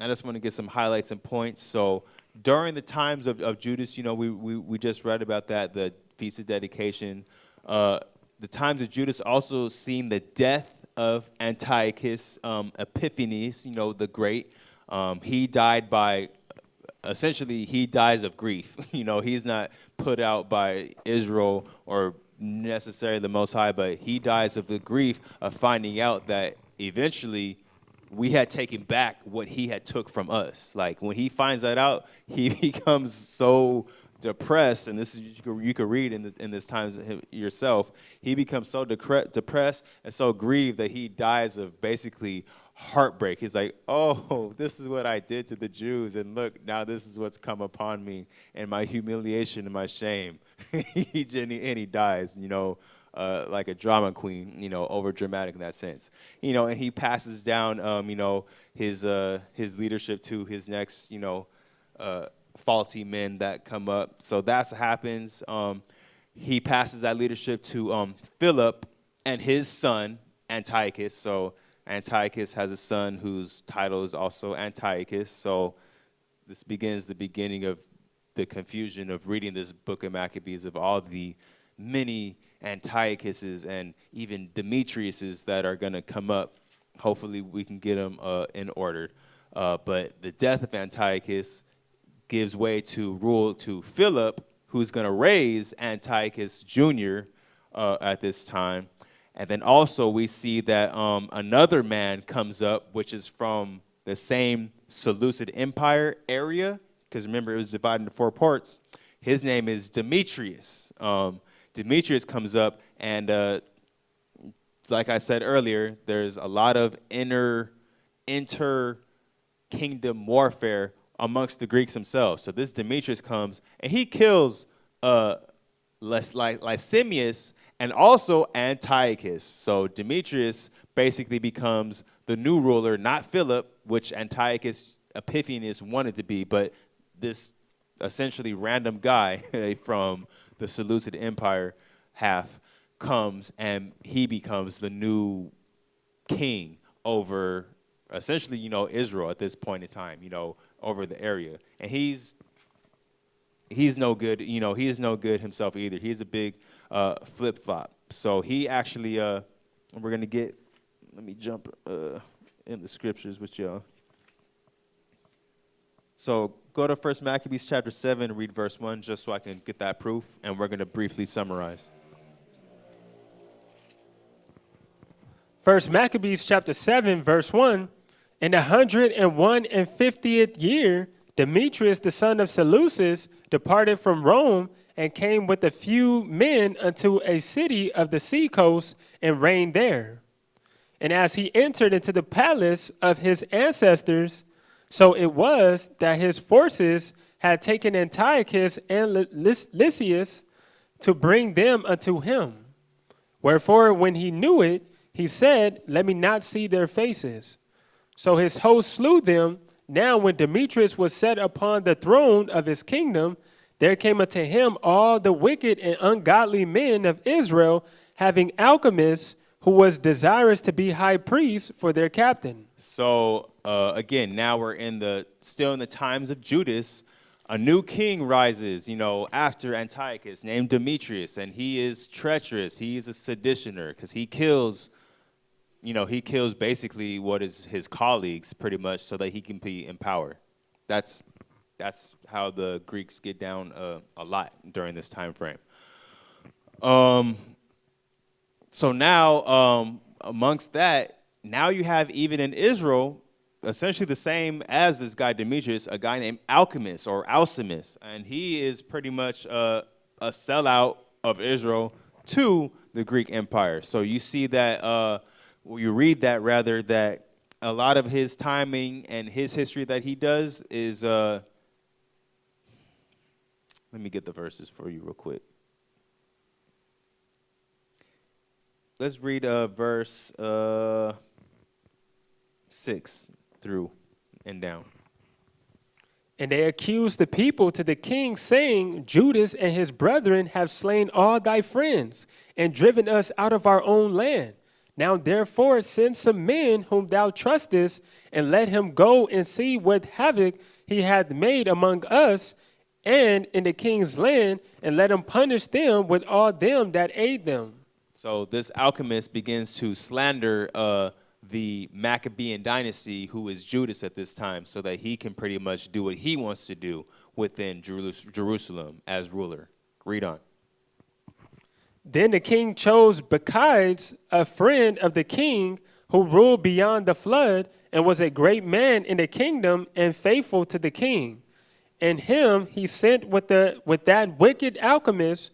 just want to get some highlights and points. So during the times of Judas, we just read about that, the Feast of Dedication. The times of Judas also seen the death of Antiochus Epiphanes, the great. He died essentially he dies of grief. He's not put out by Israel or necessarily the Most High, but he dies of the grief of finding out that eventually we had taken back what he had took from us. Like, when he finds that out, he becomes so depressed, and this is you could read in this times yourself. He becomes so depressed and so grieved that he dies of basically heartbreak. He's like, oh, this is what I did to the Jews, and look, now this is what's come upon me, and my humiliation and my shame. and he dies, like a drama queen, over dramatic in that sense. And he passes down, his leadership to his next, faulty men that come up. So that happens. He passes that leadership to Philip and his son, Antiochus. So Antiochus has a son whose title is also Antiochus. So this begins the beginning of the confusion of reading this book of Maccabees, of all the many Antiochuses and even Demetriuses that are going to come up. Hopefully we can get them in order. But the death of Antiochus gives way to rule to Philip, who's going to raise Antiochus Jr. At this time. And then also we see that another man comes up, which is from the same Seleucid Empire area, because remember it was divided into 4 parts. His name is Demetrius. Demetrius comes up, and like I said earlier, there's a lot of inter-kingdom warfare amongst the Greeks themselves. So this Demetrius comes, and he kills Lysimachus and also Antiochus. So Demetrius basically becomes the new ruler, not Philip, which Antiochus Epiphanes wanted to be, but this essentially random guy from the Seleucid Empire half comes, and he becomes the new king over essentially, Israel at this point in time, over the area. And he's no good, he is no good himself either. He's a big flip-flop. So he actually, let me jump in the scriptures with y'all. So go to 1 Maccabees chapter 7 and read verse 1 just so I can get that proof, and we're going to briefly summarize. 1 Maccabees chapter 7, verse 1, in the 150th year, Demetrius, the son of Seleucus, departed from Rome and came with a few men unto a city of the seacoast and reigned there. And as he entered into the palace of his ancestors, so it was that his forces had taken Antiochus and Lysias to bring them unto him. Wherefore, when he knew it, he said, let me not see their faces. So his host slew them. Now when Demetrius was set upon the throne of his kingdom, there came unto him all the wicked and ungodly men of Israel, having Alchemists, who was desirous to be high priest for their captain. So again, now we're still in the times of Judas. A new king rises, after Antiochus, named Demetrius, and he is treacherous. He is a seditioner because he kills basically what is his colleagues pretty much so that he can be in power. That's how the Greeks get down a lot during this time frame. So now amongst that, now you have even in Israel, essentially the same as this guy Demetrius, a guy named Alchemist or Alcimus, and he is pretty much a sellout of Israel to the Greek Empire. So you see that, you read that rather, that a lot of his timing and his history that he does is, let me get the verses for you real quick. Let's read verse 6 through and down. And they accused the people to the king, saying, Judas and his brethren have slain all thy friends and driven us out of our own land. Now therefore send some men whom thou trustest, and let him go and see what havoc he hath made among us and in the king's land, and let him punish them with all them that aid them. So this alchemist begins to slander the Maccabean dynasty, who is Judas at this time, so that he can pretty much do what he wants to do within Jerusalem as ruler. Read on. Then the king chose Bacchides, a friend of the king, who ruled beyond the flood, and was a great man in the kingdom and faithful to the king. And him he sent with that wicked alchemist,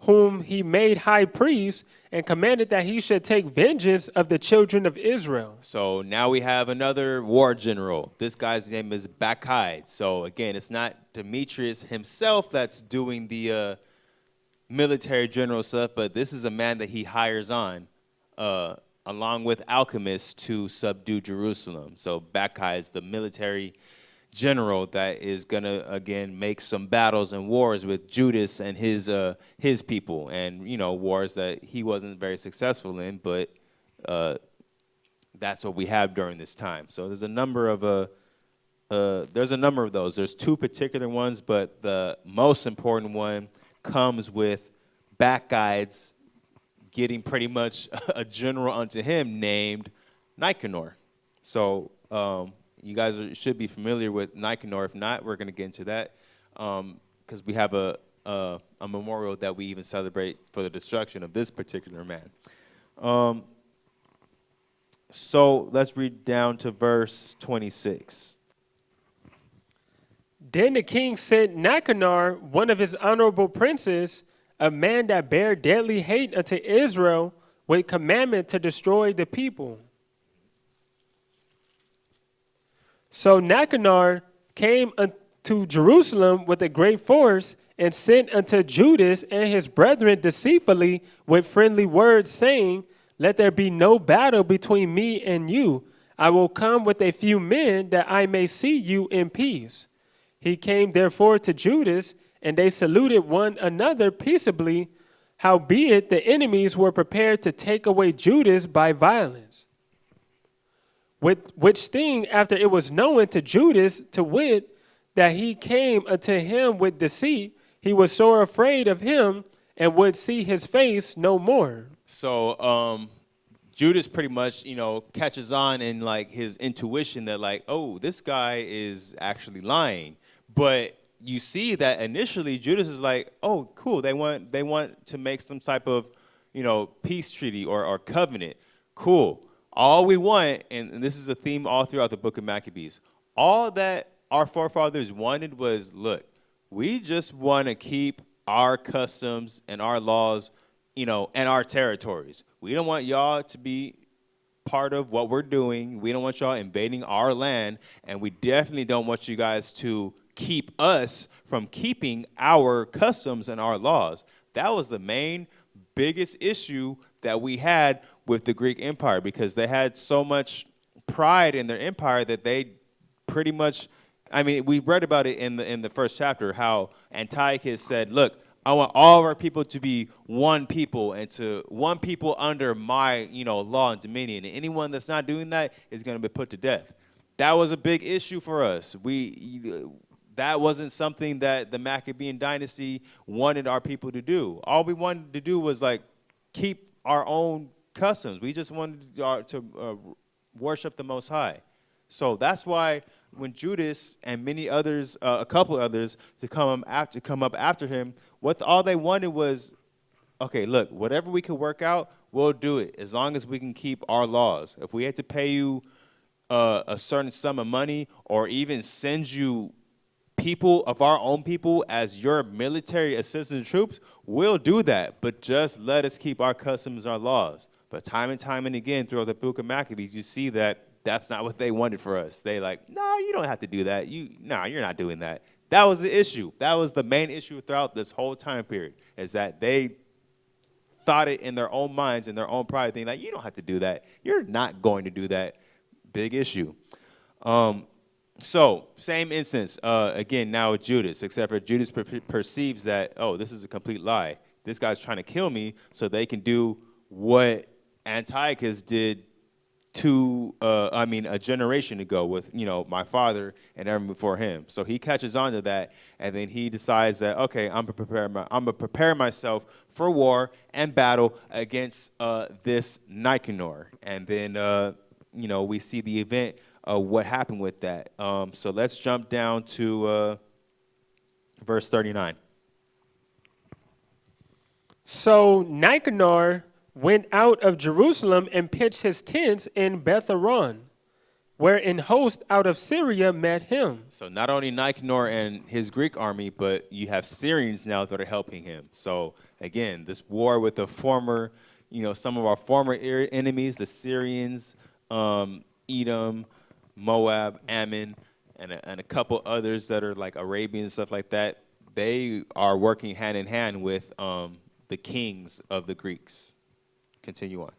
whom he made high priest, and commanded that he should take vengeance of the children of Israel. So now we have another war general. This guy's name is Bacchides. So again, it's not Demetrius himself that's doing the military general stuff, but this is a man that he hires on, along with alchemists, to subdue Jerusalem. So Bacchides, the military general that is gonna again make some battles and wars with Judas and his people, and wars that he wasn't very successful in, but that's what we have during this time. So there's a number of those. There's 2 particular ones, but the most important one comes with Bacchides getting pretty much a general unto him named Nicanor. So you guys should be familiar with Nicanor. If not, we're going to get into that because we have a memorial that we even celebrate for the destruction of this particular man. Um, so let's read down to verse 26. Then the king sent Nicanor, one of his honorable princes, a man that bare deadly hate unto Israel, with commandment to destroy the people. So Nicanor came unto Jerusalem with a great force, and sent unto Judas and his brethren deceitfully with friendly words, saying, Let there be no battle between me and you. I will come with a few men, that I may see you in peace. He came therefore to Judas, and they saluted one another peaceably. Howbeit the enemies were prepared to take away Judas by violence. With which thing, after it was known to Judas, to wit, that he came unto him with deceit, he was sore afraid of him, and would see his face no more. So Judas pretty much, catches on in like his intuition that like, oh, this guy is actually lying. But you see that initially Judas is like, oh, cool. They want to make some type of, peace treaty or covenant. Cool. All we want, and this is a theme all throughout the book of Maccabees, all that our forefathers wanted was, look, we just want to keep our customs and our laws, and our territories. We don't want y'all to be part of what we're doing. We don't want y'all invading our land, and we definitely don't want you guys to keep us from keeping our customs and our laws. That was the main, biggest issue that we had with the Greek Empire, because they had so much pride in their empire that they pretty much, we read about it in the first chapter, how Antiochus said, look, I want all of our people to be one people and to one people under my, law and dominion. And anyone that's not doing that is going to be put to death. That was a big issue for us. That wasn't something that the Maccabean dynasty wanted our people to do. All we wanted to do was like keep our own customs. We just wanted to worship the Most High. So that's why when Judas and many others, a couple others, to come up after him, all they wanted was, okay, look, whatever we can work out, we'll do it as long as we can keep our laws. If we had to pay you a certain sum of money, or even send you people of our own people as your military assistant troops, we'll do that. But just let us keep our customs, our laws. But time and time and again throughout the book of Maccabees, you see that that's not what they wanted for us. They like, no, you don't have to do that. You're not doing that. That was the issue. That was the main issue throughout this whole time period, is that they thought it in their own minds, in their own pride, thinking like, you don't have to do that. You're not going to do that. Big issue. So same instance, again, now with Judas, except for Judas perceives that, oh, this is a complete lie. This guy's trying to kill me so they can do what Antiochus did a generation ago with, my father and everyone before him. So he catches on to that, and then he decides that, okay, I'm gonna prepare myself for war and battle against this Nicanor. And then, we see the event of what happened with that. So let's jump down to verse 39. So Nicanor went out of Jerusalem and pitched his tents in Betharon, where an host out of Syria met him. So not only Nicanor and his Greek army, but you have Syrians now that are helping him. So again, this war with the former, some of our former enemies, the Syrians, Edom, Moab, Ammon, and a couple others that are like Arabian and stuff like that, they are working hand in hand with the kings of the Greeks. Continue on.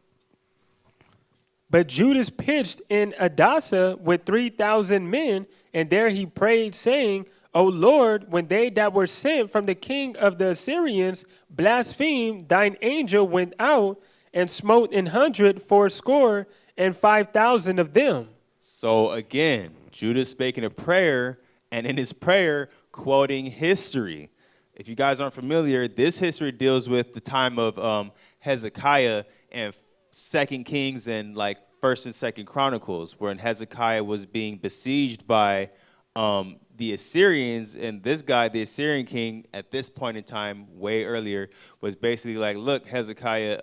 But Judas pitched in Adasa with 3,000 men, and there he prayed, saying, O Lord, when they that were sent from the king of the Assyrians blasphemed, thine angel went out and smote 180 and 5,000 of them. So again, Judas making a prayer, and in his prayer, quoting history. If you guys aren't familiar, this history deals with the time of Hezekiah and 2 Kings and like 1st and 2nd Chronicles, when Hezekiah was being besieged by the Assyrians, and this guy, the Assyrian king, at this point in time, way earlier, was basically like, look, Hezekiah,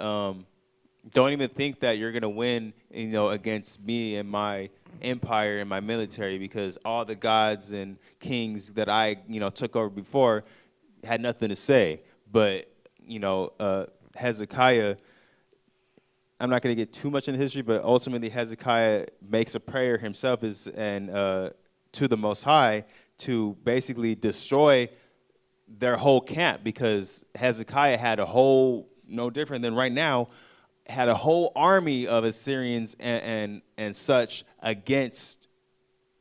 don't even think that you're gonna win, against me and my empire and my military, because all the gods and kings that I, took over before had nothing to say. But Hezekiah, I'm not going to get too much into history, but ultimately Hezekiah makes a prayer himself to the Most High to basically destroy their whole camp, because Hezekiah had a whole, no different than right now, had a whole army of Assyrians and such against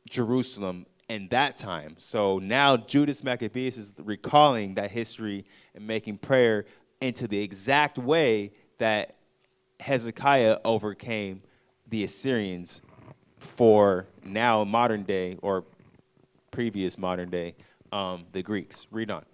Jerusalem in that time. So now Judas Maccabeus is recalling that history and making prayer into the exact way that Hezekiah overcame the Assyrians for now modern day, or previous modern day, the Greeks. Read on.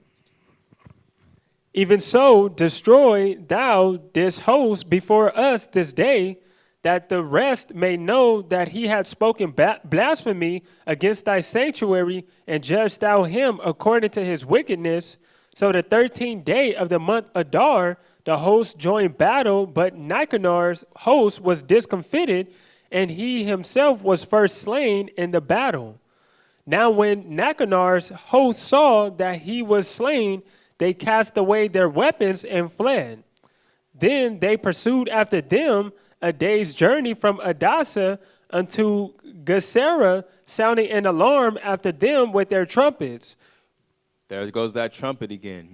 Even so, destroy thou this host before us this day, that the rest may know that he had spoken blasphemy against thy sanctuary, and judge thou him according to his wickedness. So the 13th day of the month Adar, the host joined battle, but Nicanor's host was discomfited, and he himself was first slain in the battle. Now when Nicanor's host saw that he was slain, they cast away their weapons and fled. Then they pursued after them a day's journey from Adasa unto Gesera, sounding an alarm after them with their trumpets. There goes that trumpet again,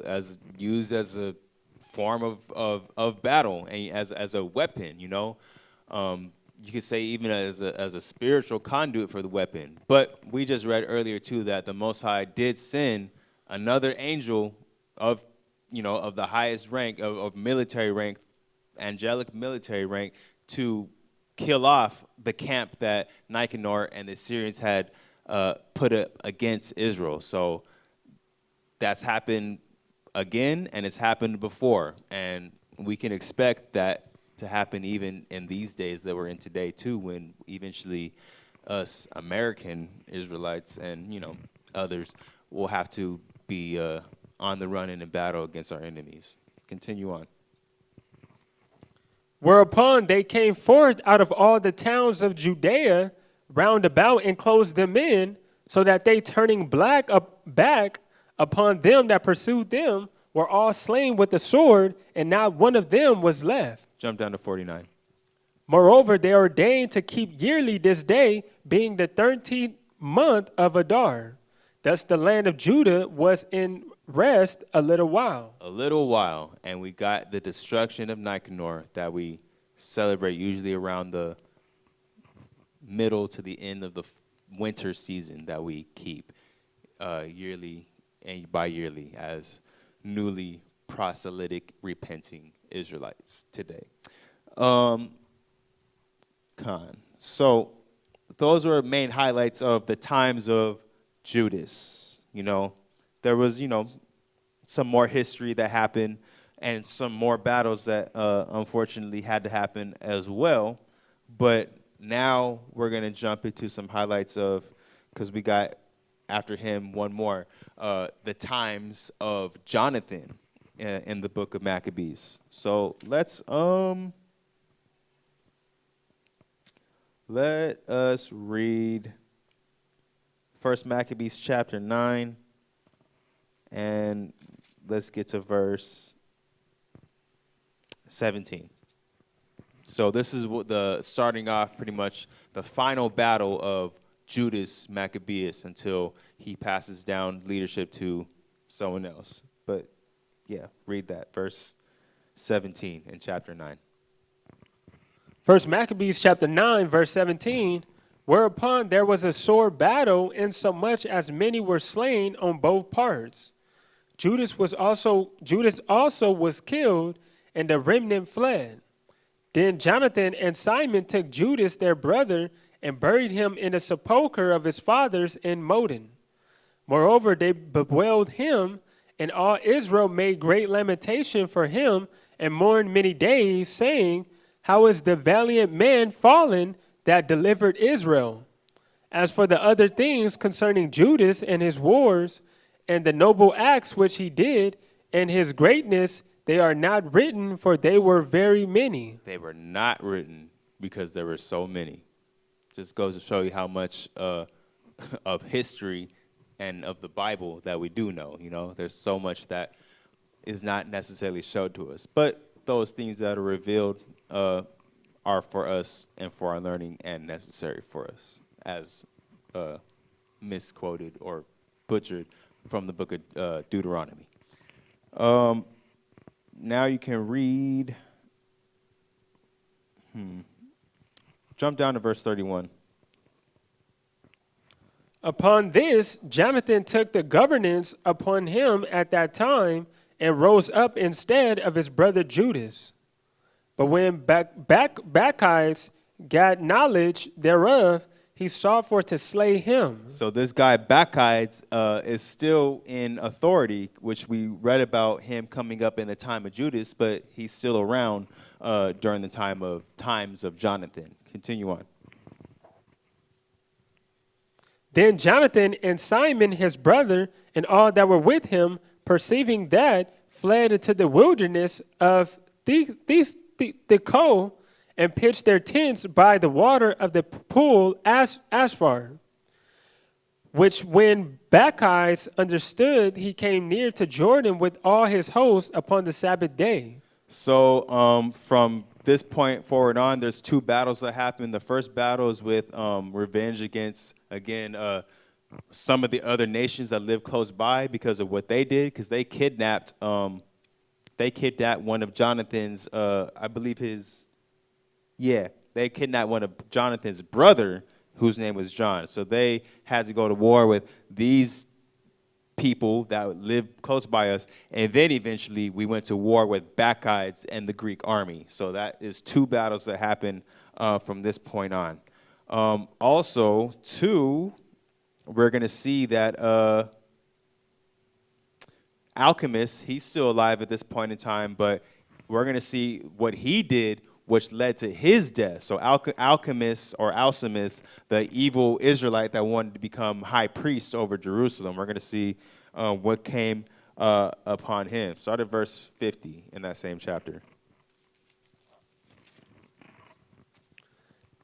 as used as a form of battle and as a weapon, you could say even as a spiritual conduit for the weapon. But we just read earlier too that the Most High did send another angel of the highest rank, of military rank, angelic military rank, to kill off the camp that Nicanor and the Syrians had put up against Israel. So that's happened again, and it's happened before, and we can expect that to happen even in these days that we're in today too, when eventually us American Israelites and others will have to be on the run in a battle against our enemies. Continue on. Whereupon they came forth out of all the towns of Judea round about and closed them in, so that they turning back upon them that pursued them were all slain with the sword, and not one of them was left. Jump down to 49. Moreover, they ordained to keep yearly this day, being the 13th month of Adar. Thus the land of Judah was in rest a little while. A little while, and we got the destruction of Nicanor that we celebrate usually around the middle to the end of the winter season that we keep yearly and bi-yearly as newly proselytic repenting Israelites today. So those were main highlights of the times of Judas. There was, some more history that happened and some more battles that unfortunately had to happen as well. But now we're going to jump into some highlights of, because we got after him one more, the times of Jonathan in the book of Maccabees. So let us read 1 Maccabees chapter 9, and let's get to verse 17. So this is what starting off pretty much the final battle of Judas Maccabeus until he passes down leadership to someone else. But yeah, read that, verse 17 in chapter 9. 1 Maccabees chapter 9, verse 17, whereupon there was a sore battle, insomuch as many were slain on both parts. Judas also was killed, and the remnant fled. Then Jonathan and Simon took Judas their brother and buried him in the sepulchre of his fathers in Modin. Moreover, they bewailed him, and all Israel made great lamentation for him and mourned many days, saying, how is the valiant man fallen that delivered Israel? As for the other things concerning Judas and his wars, and the noble acts which he did, and his greatness, they are not written, for they were very many. They were not written because there were so many. Just goes to show you how much of history and of the Bible that we do know. You know, there's so much that is not necessarily showed to us. But those things that are revealed are for us and for our learning and necessary for us, as misquoted or butchered from the book of Deuteronomy. Now you can read, jump down to verse 31. Upon this, Jonathan took the governance upon him at that time and rose up instead of his brother Judas. But when Bacchides got knowledge thereof, he sought for to slay him. So this guy Bacchides is still in authority, which we read about him coming up in the time of Judas, but he's still around during the times of Jonathan. Continue on. Then Jonathan and Simon his brother and all that were with him, perceiving that, fled into the wilderness of Tekoa and pitched their tents by the water of the pool Asphar. Which when Bacchides understood, he came near to Jordan with all his hosts upon the Sabbath day. So from this point forward on, there's two battles that happen. The first battle is with revenge against, again, some of the other nations that live close by because of what they did, because they kidnapped one of Jonathan's, I believe they kidnapped one of Jonathan's brother, whose name was John. So they had to go to war with these people that live close by us, and then eventually we went to war with Bacchides and the Greek army. So that is two battles that happen from this point on. Also, we're going to see that Alchemist, he's still alive at this point in time, but we're going to see what he did, which led to his death. So Alchemist, the evil Israelite that wanted to become high priest over Jerusalem, we're going to see what came upon him. Start at verse 50 in that same chapter.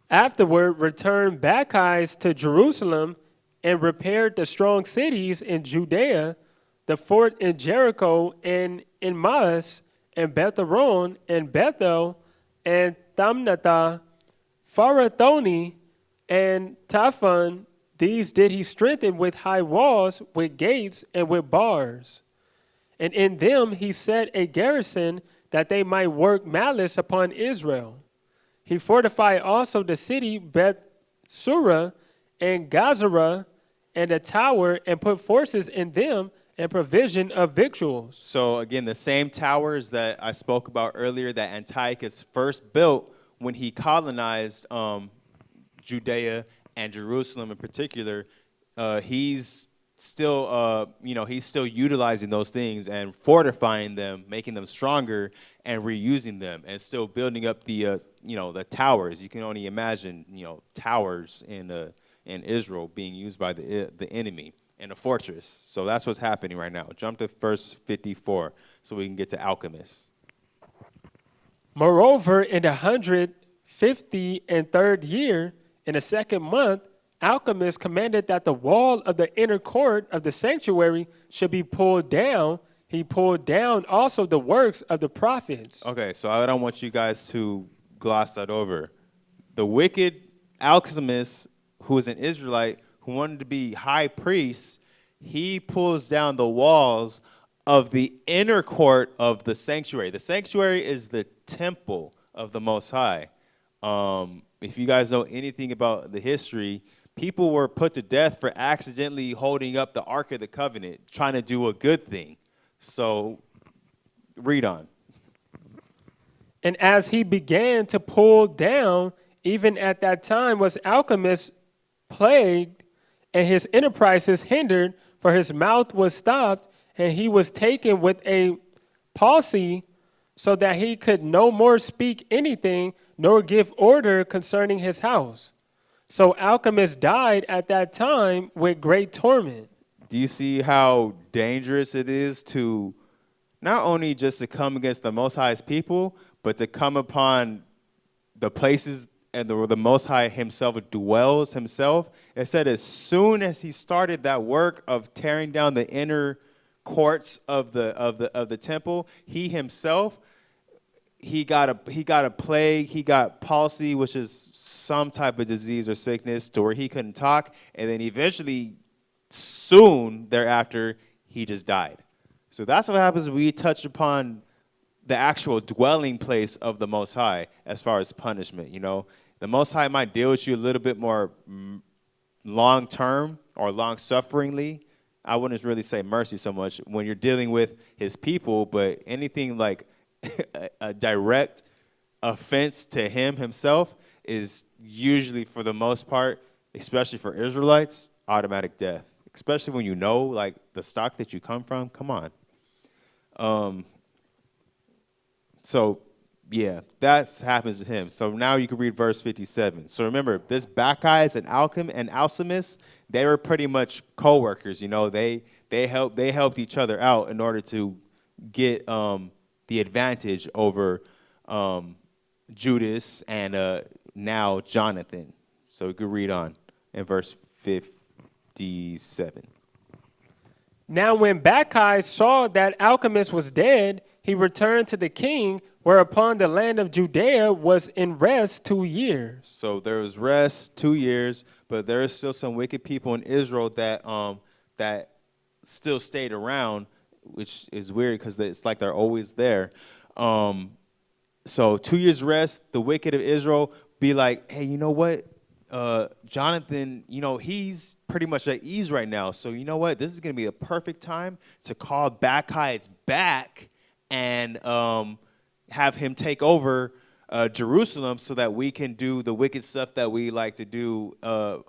Afterward returned Bacchides to Jerusalem and repaired the strong cities in Judea, the fort in Jericho and in Maas and Betharon and Bethel and Thamnatha, Pharathoni and Taphon. These did he strengthen with high walls, with gates, and with bars. And in them he set a garrison that they might work malice upon Israel. He fortified also the city Beth-Surah and Gazara and a tower, and put forces in them and provision of victuals. So again, the same towers that I spoke about earlier that Antiochus first built when he colonized Judea and Jerusalem in particular, he's still utilizing those things and fortifying them, making them stronger, and reusing them, and still building up the towers. You can only imagine towers in Israel being used by the enemy in a fortress. So that's what's happening right now. Jump to verse 54 so we can get to Alchemist. Moreover, in the 153rd year, in the second month, Alchemist commanded that the wall of the inner court of the sanctuary should be pulled down. He pulled down also the works of the prophets. Okay, so I don't want you guys to gloss that over. The wicked Alchemist, who is an Israelite, who wanted to be high priest, he pulls down the walls of the inner court of the sanctuary. The sanctuary is the temple of the Most High. If you guys know anything about the history, people were put to death for accidentally holding up the Ark of the Covenant, trying to do a good thing. So, read on. And as he began to pull down, even at that time was Alchemist plagued, and his enterprises hindered, for his mouth was stopped, and he was taken with a palsy, so that he could no more speak anything, nor give order concerning his house. So Alchemist died at that time with great torment. Do you see how dangerous it is to not only just to come against the Most High's people, but to come upon the places and the Most High himself dwells himself. It said as soon as he started that work of tearing down the inner courts of the temple, he himself, he got a plague, he got palsy, which is some type of disease or sickness to where he couldn't talk, and then eventually, soon thereafter, he just died. So that's what happens when we touch upon the actual dwelling place of the Most High as far as punishment. You know, the Most High might deal with you a little bit more long term or long sufferingly. I wouldn't really say mercy so much when you're dealing with his people, but anything like a direct offense to him himself is usually, for the most part, especially for Israelites, automatic death. Especially when you know, like, the stock that you come from. Come on. So, yeah, that happens to him. So now you can read verse 57. So remember, this Bacchides and Alcimus, they were pretty much co-workers. You know, they helped each other out in order to get the advantage over Judas and now Jonathan. So we could read on in verse 57. Now when Bacchides saw that Alchemist was dead, he returned to the king, whereupon the land of Judea was in rest 2 years. So there was rest 2 years, but there is still some wicked people in Israel that still stayed around, which is weird because it's like they're always there. So 2 years rest, the wicked of Israel be like, hey, you know what? Jonathan, you know, he's pretty much at ease right now. So you know what? This is going to be a perfect time to call Bacchides back and have him take over Jerusalem so that we can do the wicked stuff that we like to do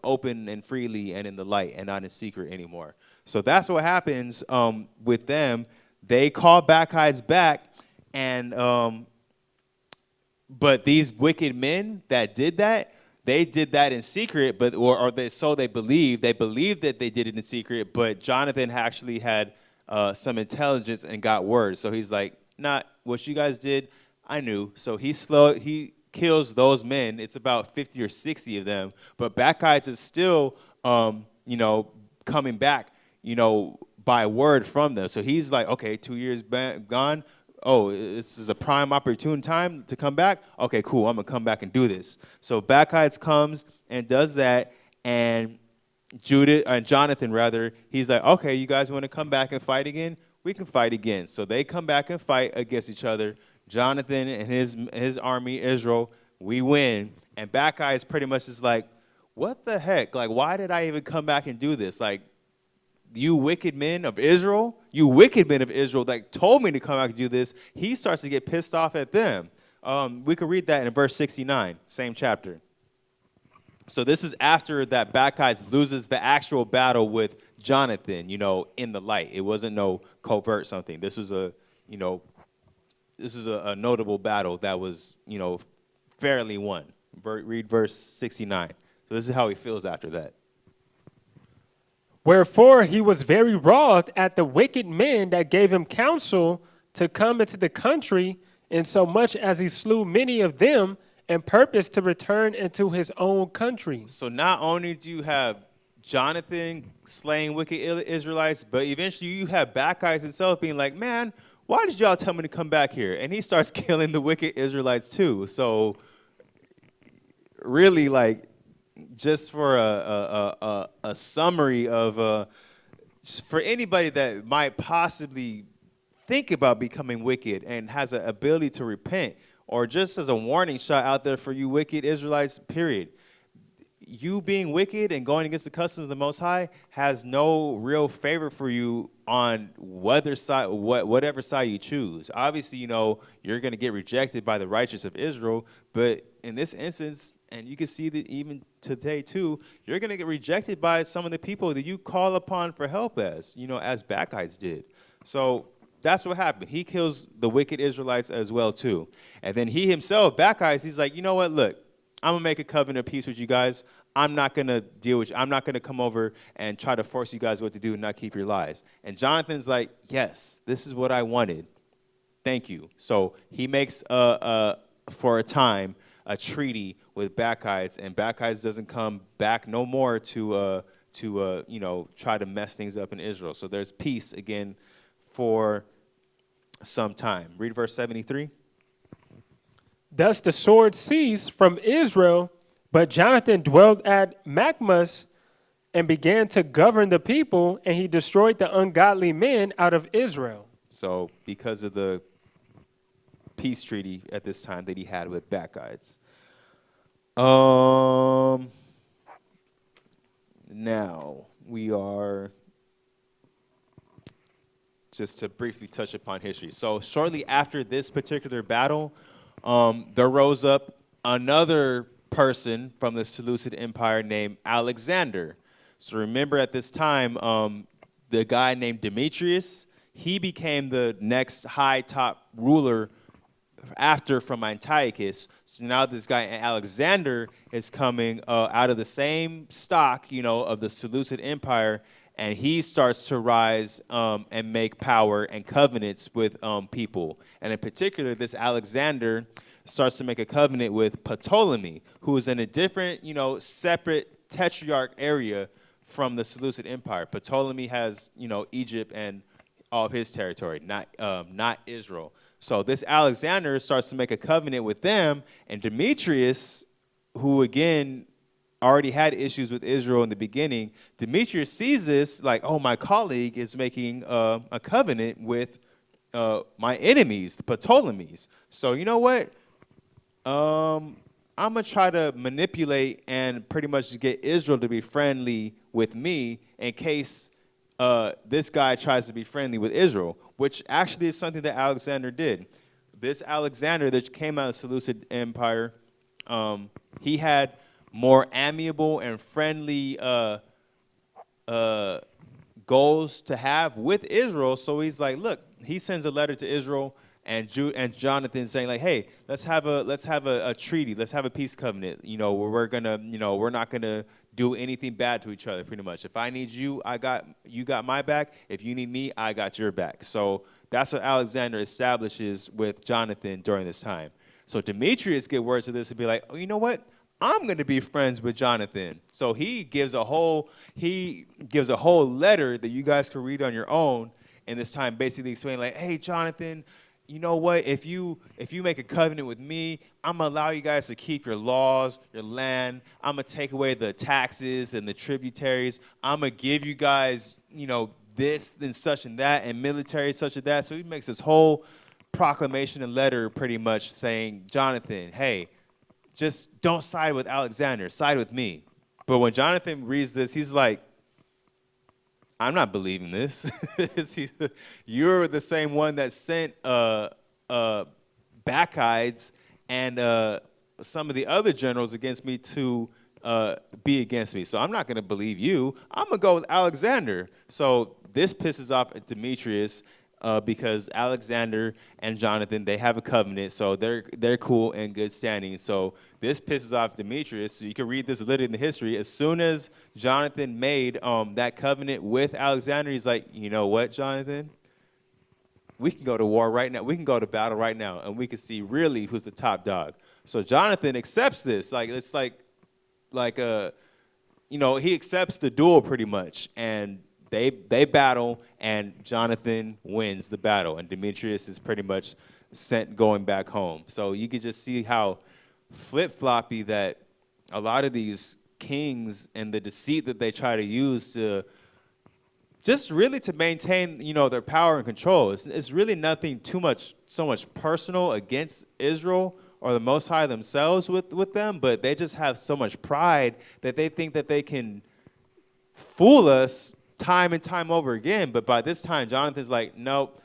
open and freely and in the light and not in secret anymore. So that's what happens with them. They call Bacchides back, and but these wicked men that did that, they did that in secret, but so they believed. They believed that they did it in secret, but Jonathan actually had some intelligence and got word. So he's like, "Not what you guys did. I knew." So he kills those men. It's about 50 or 60 of them. But Bacchides is still, coming back, by word from them. So he's like, okay, 2 years gone. Oh, this is a prime opportune time to come back. Okay, cool. I'm going to come back and do this. So Bacchides comes and does that. And Jonathan, he's like, okay, you guys want to come back and fight again? We can fight again. So they come back and fight against each other. Jonathan and his army, Israel, we win. And Bacchides pretty much is like, what the heck? Like, why did I even come back and do this? Like, you wicked men of Israel that told me to come back and do this. He starts to get pissed off at them. We could read that in verse 69, same chapter. So this is after that Bacchides loses the actual battle with Jonathan, in the light. It wasn't no covert something. This was a notable battle that was, fairly won. Read verse 69. So this is how he feels after that. Wherefore he was very wroth at the wicked men that gave him counsel to come into the country, insomuch as he slew many of them and purposed to return into his own country. So not only do you have Jonathan slaying wicked Israelites, but eventually you have Bacchides himself being like, man, why did y'all tell me to come back here? And he starts killing the wicked Israelites too. So really, like, just for a summary of just for anybody that might possibly think about becoming wicked and has an ability to repent, or just as a warning shot out there for you wicked Israelites, period. You being wicked and going against the customs of the Most High has no real favor for you on whatever side you choose. Obviously, you're going to get rejected by the righteous of Israel, but in this instance, and you can see that even today too, you're going to get rejected by some of the people that you call upon for help as Bacchides did. So that's what happened. He kills the wicked Israelites as well too. And then he himself, Bacchides, he's like, you know what, look, I'm going to make a covenant of peace with you guys. I'm not going to deal with you. I'm not going to come over and try to force you guys what to do and not keep your lies. And Jonathan's like, yes, this is what I wanted. thank you. So he makes, for a time, a treaty with Bacchides, and Bacchides doesn't come back no more to try to mess things up in Israel. So there's peace again for some time. Read verse 73. Thus the sword ceased from Israel, but Jonathan dwelt at Machmas and began to govern the people, and he destroyed the ungodly men out of Israel. So because of the peace treaty at this time that he had with Bacchides. Now we are just to briefly touch upon history. So shortly after this particular battle, there rose up another person from the Seleucid Empire named Alexander. So remember at this time, the guy named Demetrius, he became the next high top ruler from Antiochus. So now this guy Alexander is coming out of the same stock, of the Seleucid Empire, and he starts to rise and make power and covenants with people. And in particular, this Alexander starts to make a covenant with Ptolemy, who is in a different, separate tetrarch area from the Seleucid Empire. Ptolemy has, Egypt and all of his territory, not Israel. So this Alexander starts to make a covenant with them, and Demetrius, who again already had issues with Israel in the beginning, Demetrius sees this like, oh, my colleague is making a covenant with my enemies, the Ptolemies. So you know what? I'm going to try to manipulate and pretty much get Israel to be friendly with me in case this guy tries to be friendly with Israel, which actually is something that Alexander did. This Alexander that came out of the Seleucid Empire, he had more amiable and friendly goals to have with Israel. So he's like, look, he sends a letter to Israel and Jonathan saying like, hey, let's have a treaty, let's have a peace covenant, where we're not gonna do anything bad to each other, pretty much. If I need you, you got my back. If you need me, I got your back. So that's what Alexander establishes with Jonathan during this time. So Demetrius get words of this and be like, oh, you know what? I'm going to be friends with Jonathan. So he gives a whole letter that you guys can read on your own in this time, basically explaining like, hey, Jonathan, you know what? If you make a covenant with me, I'm going to allow you guys to keep your laws, your land. I'm going to take away the taxes and the tributaries. I'm going to give you guys, this and such and that, and military such and that. So he makes this whole proclamation and letter pretty much saying, Jonathan, hey, just don't side with Alexander, side with me. But when Jonathan reads this, he's like, I'm not believing this. You're the same one that sent Bacchides and some of the other generals against me to be against me. So I'm not going to believe you. I'm going to go with Alexander. So this pisses off Demetrius because Alexander and Jonathan, they have a covenant. So they're cool and good standing. So this pisses off Demetrius. So you can read this literally in the history. As soon as Jonathan made that covenant with Alexander, he's like, you know what, Jonathan? We can go to war right now. We can go to battle right now, and we can see really who's the top dog. So Jonathan accepts this. Like it's like he accepts the duel pretty much, and they battle, and Jonathan wins the battle, and Demetrius is pretty much sent going back home. So you could just see how flip-floppy that a lot of these kings and the deceit that they try to use to just really to maintain, their power and control. It's really nothing so much personal against Israel or the Most High themselves with them, but they just have so much pride that they think that they can fool us time and time over again. But by this time, Jonathan's like, nope,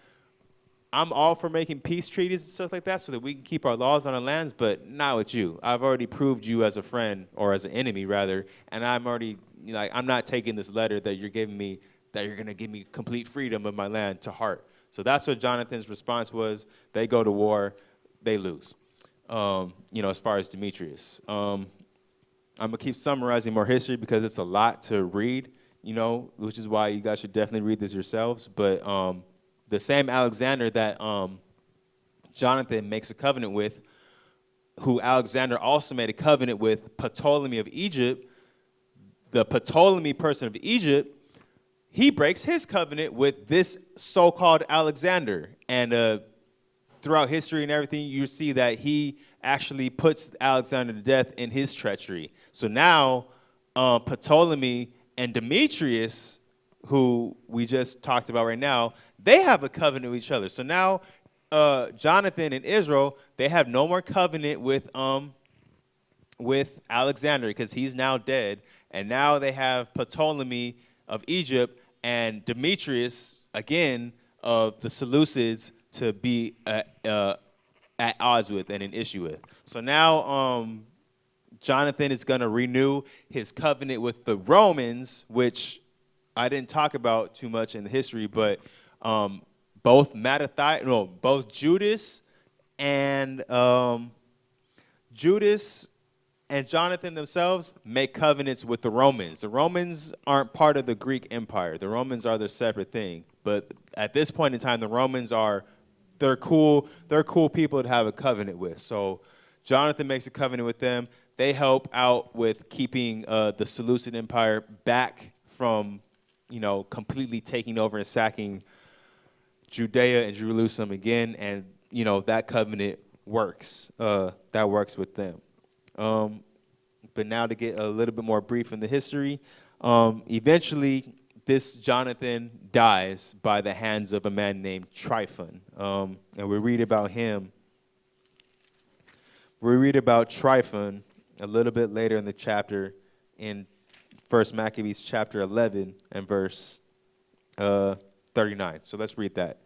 I'm all for making peace treaties and stuff like that so that we can keep our laws on our lands, but not with you. I've already proved you as a friend, or as an enemy, rather, and I'm already, I'm not taking this letter that you're giving me, that you're going to give me complete freedom of my land to heart. So that's what Jonathan's response was. They go to war, they lose, as far as Demetrius. I'm going to keep summarizing more history because it's a lot to read, which is why you guys should definitely read this yourselves. But the same Alexander that Jonathan makes a covenant with, who Alexander also made a covenant with Ptolemy of Egypt, the Ptolemy person of Egypt, he breaks his covenant with this so-called Alexander. And throughout history and everything, you see that he actually puts Alexander to death in his treachery. So now Ptolemy and Demetrius, who we just talked about right now, they have a covenant with each other. So now Jonathan and Israel, they have no more covenant with Alexander because he's now dead. And now they have Ptolemy of Egypt and Demetrius, again, of the Seleucids, to be at odds with and an issue with. So now Jonathan is going to renew his covenant with the Romans, which I didn't talk about too much in the history, but both Judas and Jonathan themselves make covenants with the Romans. The Romans aren't part of the Greek Empire. The Romans are their separate thing. But at this point in time, the Romans they're cool people to have a covenant with. So Jonathan makes a covenant with them. They help out with keeping the Seleucid Empire back from, completely taking over and sacking Judea and Jerusalem again. And, that covenant works. That works with them. But now to get a little bit more brief in the history, eventually this Jonathan dies by the hands of a man named Tryphon. And we read about him. We read about Tryphon a little bit later in the chapter in 1 Maccabees chapter 11 and verse 39. So let's read that.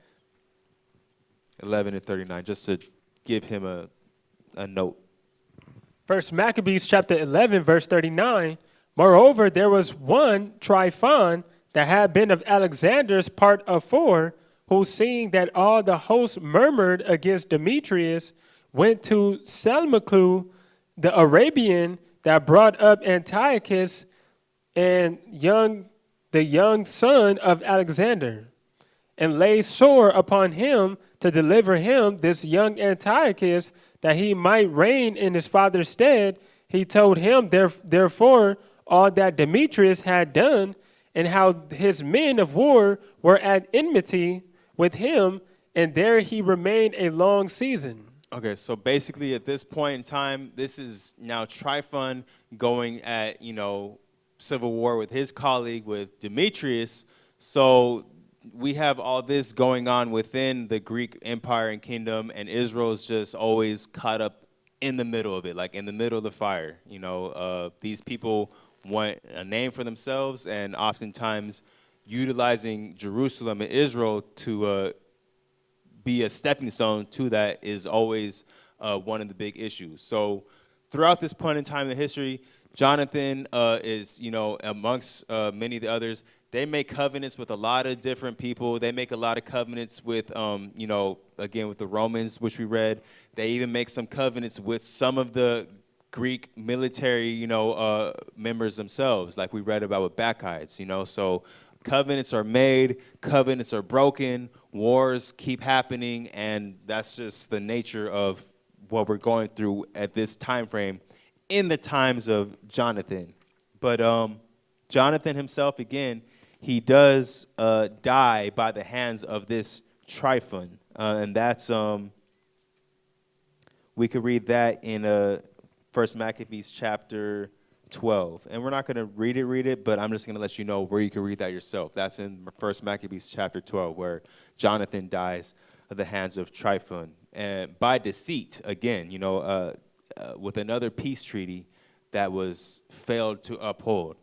11 and 39, just to give him a note. 1 Maccabees chapter 11, verse 39, moreover, there was one Tryphon that had been of Alexander's part of 4, who seeing that all the host murmured against Demetrius, went to Seleucus, the Arabian, that brought up Antiochus and the young son of Alexander, and lay sore upon him to deliver him, this young Antiochus, that he might reign in his father's stead. He told him, therefore, all that Demetrius had done, and how his men of war were at enmity with him, and there he remained a long season. Okay, so basically at this point in time, this is now Tryphon going at, civil war with his colleague, with Demetrius. So we have all this going on within the Greek Empire and kingdom, and Israel's just always caught up in the middle of it, like in the middle of the fire. These people want a name for themselves, and oftentimes utilizing Jerusalem and Israel to be a stepping stone to that is always one of the big issues. So throughout this point in time in history, Jonathan is, amongst many of the others, they make covenants with a lot of different people. They make a lot of covenants with, again, with the Romans, which we read. They even make some covenants with some of the Greek military, members themselves, like we read about with Bacchides, So covenants are made, covenants are broken, wars keep happening, and that's just the nature of what we're going through at this time frame in the times of Jonathan. But Jonathan himself, again, he does die by the hands of this Tryphon, and that's we could read that in 1 Maccabees chapter 12, and we're not going to read it, but I'm just going to let you know where you can read that yourself. That's in 1 Maccabees chapter 12, where Jonathan dies at the hands of Tryphon, and by deceit, again, with another peace treaty that was failed to uphold.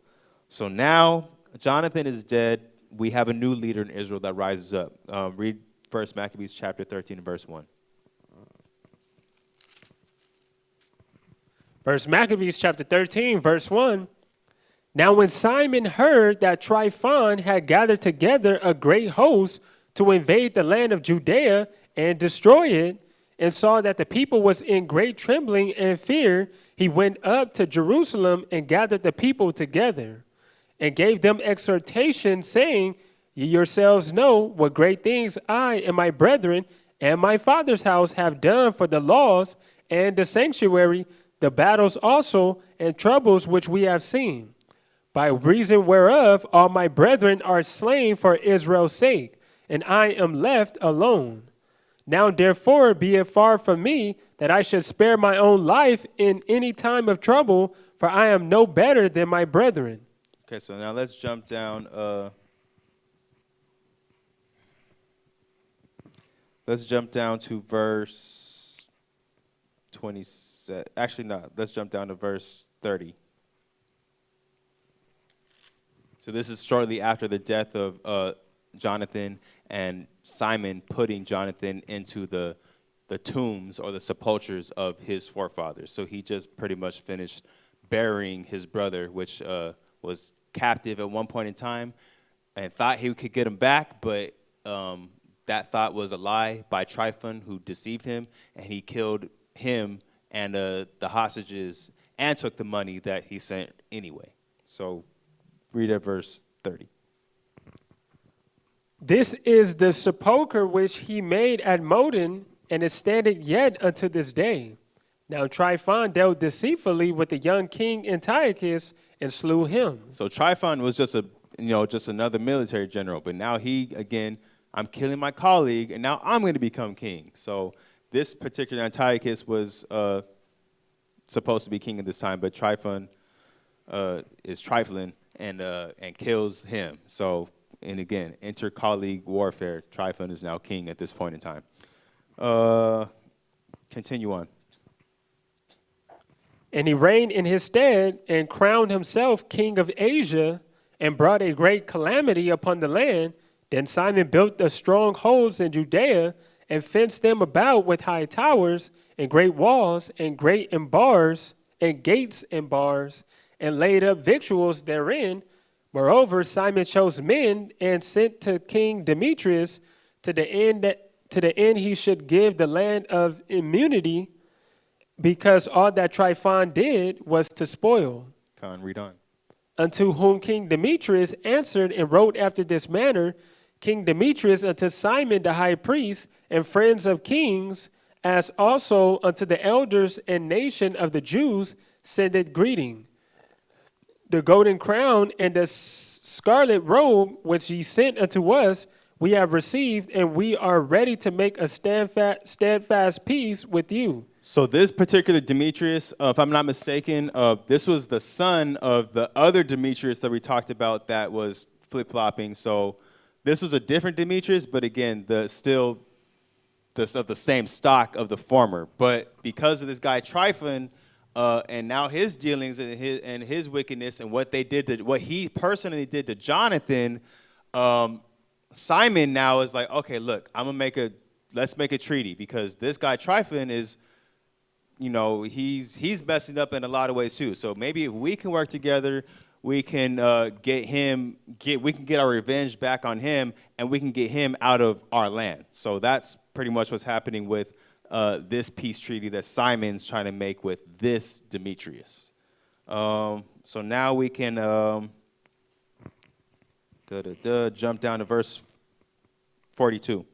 So now Jonathan is dead. We have a new leader in Israel that rises up. Read 1 Maccabees chapter 13 and verse 1. 1 Maccabees chapter 13, verse 1. Now when Simon heard that Tryphon had gathered together a great host to invade the land of Judea and destroy it, and saw that the people was in great trembling and fear, he went up to Jerusalem and gathered the people together, and gave them exhortation, saying, Ye yourselves know what great things I and my brethren and my father's house have done for the laws and the sanctuary, the battles also and troubles which we have seen, by reason whereof all my brethren are slain for Israel's sake, and I am left alone. Now therefore be it far from me that I should spare my own life in any time of trouble, for I am no better than my brethren. Okay, so now let's jump down. Let's jump down to verse 27. Actually, no. Let's jump down to verse 30. So this is shortly after the death of Jonathan and Simon putting Jonathan into the tombs or the sepulchres of his forefathers. So he just pretty much finished burying his brother, which was captive at one point in time, and thought he could get him back, but that thought was a lie by Tryphon, who deceived him, and he killed him and the hostages and took the money that he sent anyway. So read at verse 30. This is the sepulchre which he made at Modin, and it standeth yet unto this day. Now Tryphon dealt deceitfully with the young king Antiochus and slew him. So Tryphon was just just another military general, but now he, again, I'm killing my colleague, and now I'm going to become king. So this particular Antiochus was supposed to be king at this time, but Tryphon is trifling and kills him. So, and again, inter-colleague warfare. Tryphon is now king at this point in time. Continue on. And he reigned in his stead and crowned himself king of Asia and brought a great calamity upon the land. Then Simon built the strongholds in Judea and fenced them about with high towers and great walls and great and bars and gates and bars and laid up victuals therein. Moreover, Simon chose men and sent to King Demetrius to the end he should give the land of immunity, because all that Tryphon did was to spoil. Con, read on. Unto whom King Demetrius answered and wrote after this manner, King Demetrius unto Simon the high priest and friends of kings, as also unto the elders and nation of the Jews, sendeth greeting. The golden crown and the scarlet robe which ye sent unto us, we have received, and we are ready to make a steadfast peace with you. So this particular Demetrius, if I'm not mistaken, this was the son of the other Demetrius that we talked about that was flip-flopping. So this was a different Demetrius, but again, of the same stock of the former. But because of this guy Tryphon, and now his dealings and his wickedness and what he personally did to Jonathan, Simon now is like, okay, look, let's make a treaty, because this guy Tryphon is, he's messing up in a lot of ways too. So maybe if we can work together, we can get our revenge back on him, and we can get him out of our land. So that's pretty much what's happening with this peace treaty that Simon's trying to make with this Demetrius. So now we can jump down to verse 42.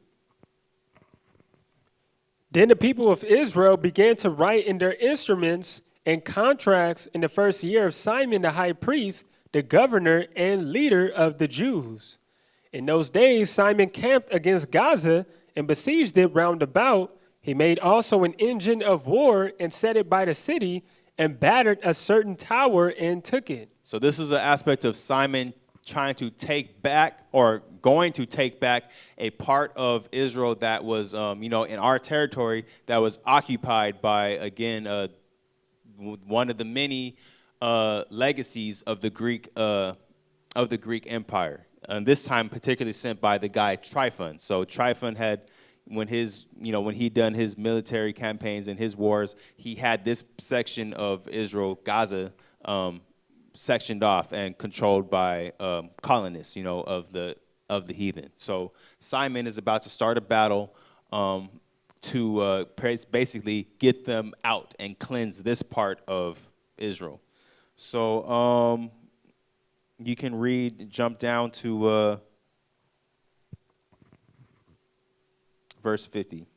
Then the people of Israel began to write in their instruments and contracts in the first year of Simon the high priest, the governor and leader of the Jews. In those days Simon camped against Gaza and besieged it round about. He made also an engine of war and set it by the city and battered a certain tower and took it. So this is an aspect of Simon trying to take back, or going to take back, a part of Israel that was, in our territory, that was occupied by, again, one of the many legacies of the Greek Empire. And this time, particularly sent by the guy Tryphon. So Tryphon had, when he'd done his military campaigns and his wars, he had this section of Israel, Gaza, sectioned off and controlled by colonists, of the heathen. So Simon is about to start a battle to basically get them out and cleanse this part of Israel. So you can jump down to verse 50.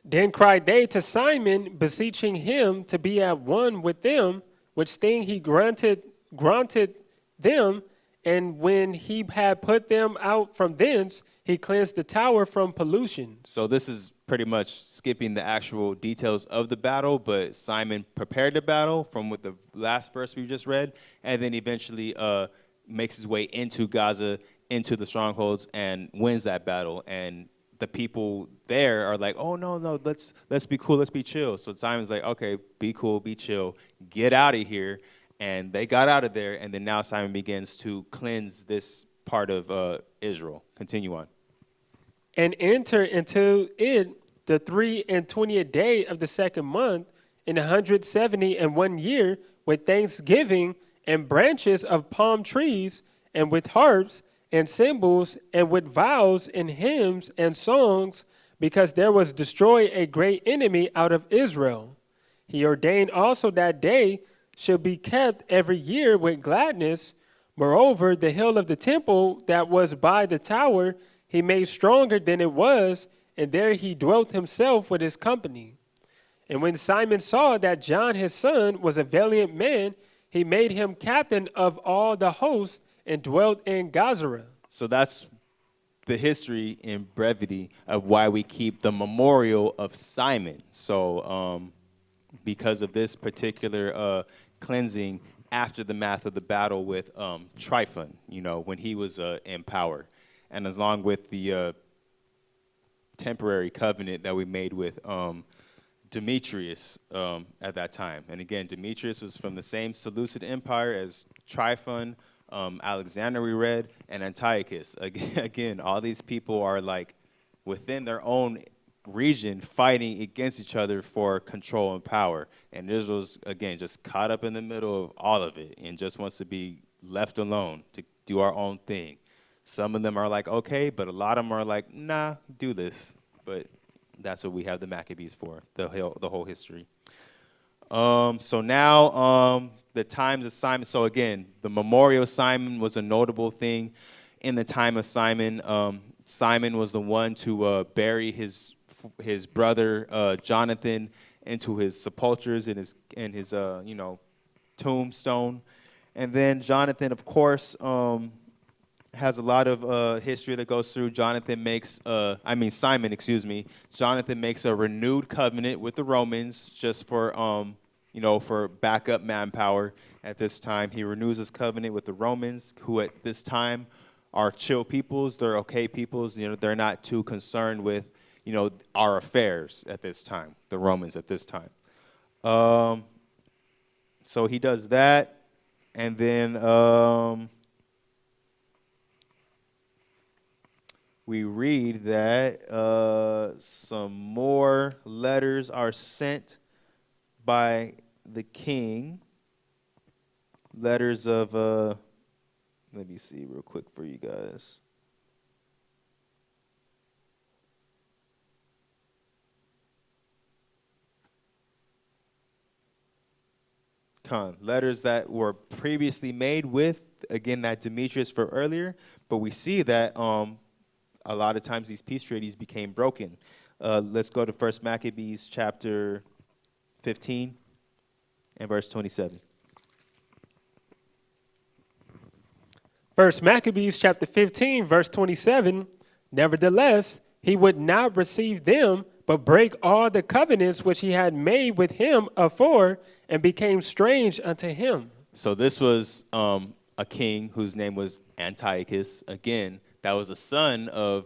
Then cried they to Simon, beseeching him to be at one with them, which thing he granted them. And when he had put them out from thence, he cleansed the tower from pollution. So this is pretty much skipping the actual details of the battle, but Simon prepared the battle from what the last verse we just read, and then eventually makes his way into Gaza, into the strongholds, and wins that battle. And the people there are like, oh, no, let's be cool, let's be chill. So Simon's like, okay, be cool, be chill, get out of here. And they got out of there, and then now Simon begins to cleanse this part of Israel. Continue on. And enter into it the 23rd day of the second month in 170 with thanksgiving and branches of palm trees and with harps and cymbals and with vows and hymns and songs, because there was destroyed a great enemy out of Israel. He ordained also that day should be kept every year with gladness. Moreover, the hill of the temple that was by the tower he made stronger than it was, and there he dwelt himself with his company. And when Simon saw that John his son was a valiant man, he made him captain of all the host and dwelt in Gaza. So that's the history in brevity of why we keep the memorial of Simon. So because of this particular cleansing after the math of the battle with Tryphon, when he was in power. And along with the temporary covenant that we made with Demetrius at that time. And again, Demetrius was from the same Seleucid Empire as Tryphon, Alexander we read, and Antiochus. Again, all these people are like within their own region fighting against each other for control and power. And Israel's, again, just caught up in the middle of all of it and just wants to be left alone to do our own thing. Some of them are like, okay, but a lot of them are like, nah, do this. But that's what we have the Maccabees for, the whole history. So now the times of Simon. So again, the memorial of Simon was a notable thing in the time of Simon. Simon was the one to bury his brother Jonathan into his sepulchres in his tombstone, and then Jonathan, of course, has a lot of history that goes through. Simon makes Jonathan makes a renewed covenant with the Romans just for for backup manpower. At this time, he renews his covenant with the Romans, who at this time are chill peoples. They're okay peoples. They're not too concerned with our affairs at this time. The Romans at this time. So he does that, and then we read that some more letters are sent by the king. Letters of, let me see real quick for you guys. Letters that were previously made with, again, that Demetrius for earlier, but we see that a lot of times these peace treaties became broken. Let's go to 1 Maccabees chapter 15 and verse 27. 1 Maccabees chapter 15, verse 27, nevertheless, he would not receive them, but break all the covenants which he had made with him afore, and became strange unto him. So this was a king whose name was Antiochus. Again, that was the son of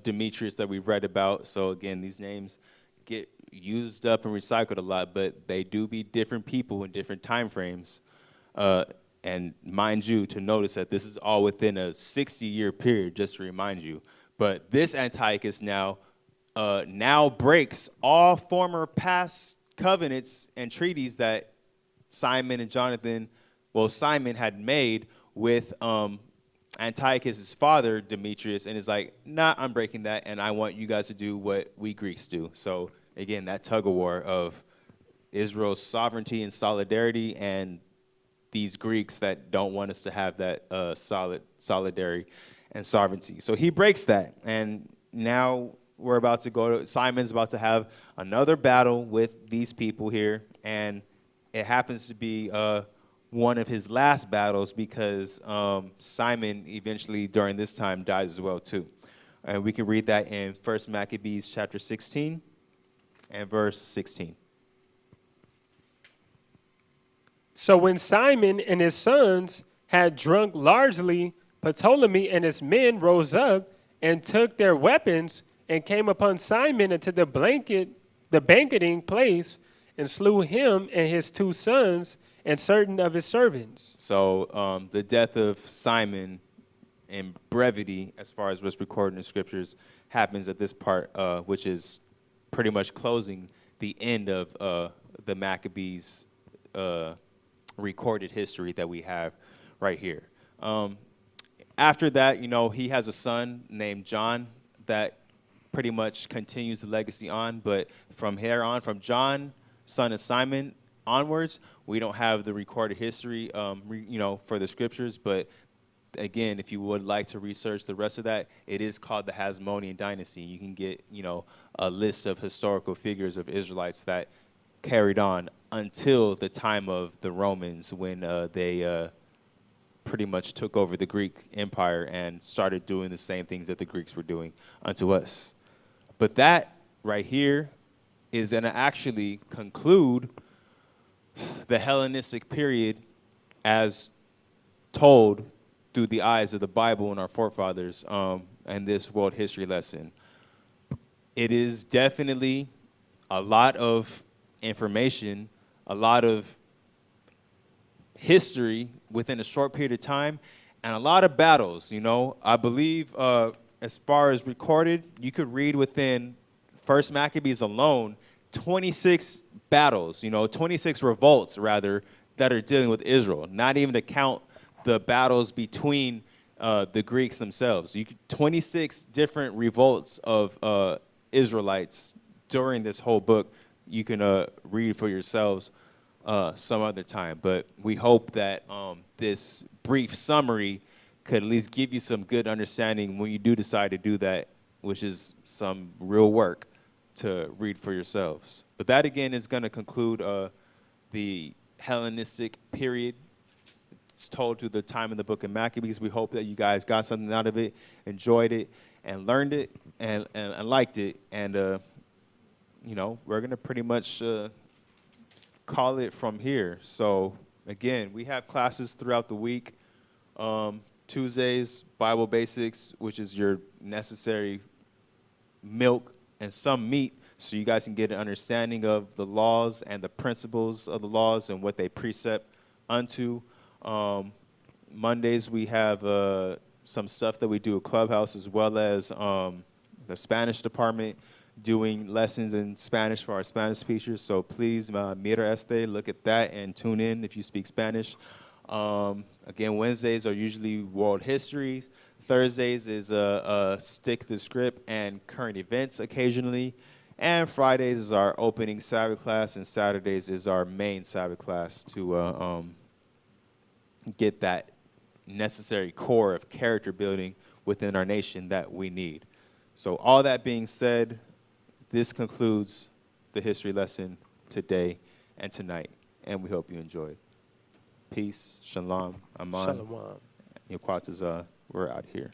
Demetrius that we read about. So again, these names get used up and recycled a lot, but they do be different people in different time frames. And mind you, to notice that this is all within a 60-year period, just to remind you. But this Antiochus now breaks all former past covenants and treaties that Simon had made with Antiochus' father, Demetrius, and is like, nah, I'm breaking that, and I want you guys to do what we Greeks do. So, again, that tug-of-war of Israel's sovereignty and solidarity and these Greeks that don't want us to have that solidarity and sovereignty. So he breaks that, and now we're about to go to, Simon's about to have another battle with these people here, and it happens to be one of his last battles because Simon eventually during this time dies as well too. And we can read that in 1 Maccabees chapter 16 and verse 16. So when Simon and his sons had drunk largely, Ptolemy and his men rose up and took their weapons and came upon Simon into the banqueting place, and slew him and his 2 sons and certain of his servants. So the death of Simon, in brevity, as far as what's recorded in the scriptures, happens at this part, which is pretty much closing the end of the Maccabees recorded history that we have right here. After that, you know, he has a son named John that pretty much continues the legacy on. But from here on, from John, son of Simon, onwards, we don't have the recorded history, you know, for the scriptures. But again, if you would like to research the rest of that, it is called the Hasmonean dynasty. You can get, you know, a list of historical figures of Israelites that carried on until the time of the Romans, when they pretty much took over the Greek Empire and started doing the same things that the Greeks were doing unto us. But that right here is going to actually conclude the Hellenistic period as told through the eyes of the Bible and our forefathers, and this world history lesson. It is definitely a lot of information, a lot of history within a short period of time, and a lot of battles. You know, I believe as far as recorded, you could read within First Maccabees alone 26 battles, you know, 26 revolts rather, that are dealing with Israel, not even to count the battles between the Greeks themselves. 26 different revolts of Israelites during this whole book. You can read for yourselves some other time. But we hope that this brief summary could at least give you some good understanding when you do decide to do that, which is some real work to read for yourselves. But that, again, is going to conclude the Hellenistic period. It's told through the time in the book of Maccabees. We hope that you guys got something out of it, enjoyed it, and learned it, and liked it. And, you know, we're going to pretty much call it from here. So, again, we have classes throughout the week. Tuesdays, Bible Basics, which is your necessary milk and some meat, so you guys can get an understanding of the laws and the principles of the laws and what they precept unto. Mondays, we have some stuff that we do at Clubhouse, as well as the Spanish department doing lessons in Spanish for our Spanish speakers. So please, mira este, look at that and tune in if you speak Spanish. Again, Wednesdays are usually world histories. Thursdays is stick the script and current events occasionally. And Fridays is our opening Sabbath class, and Saturdays is our main Sabbath class to get that necessary core of character building within our nation that we need. So all that being said, this concludes the history lesson today and tonight, and we hope you enjoyed. Peace, shalom, Ahman. Shalom. Your we're out here.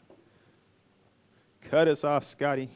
Cut us off, Scotty.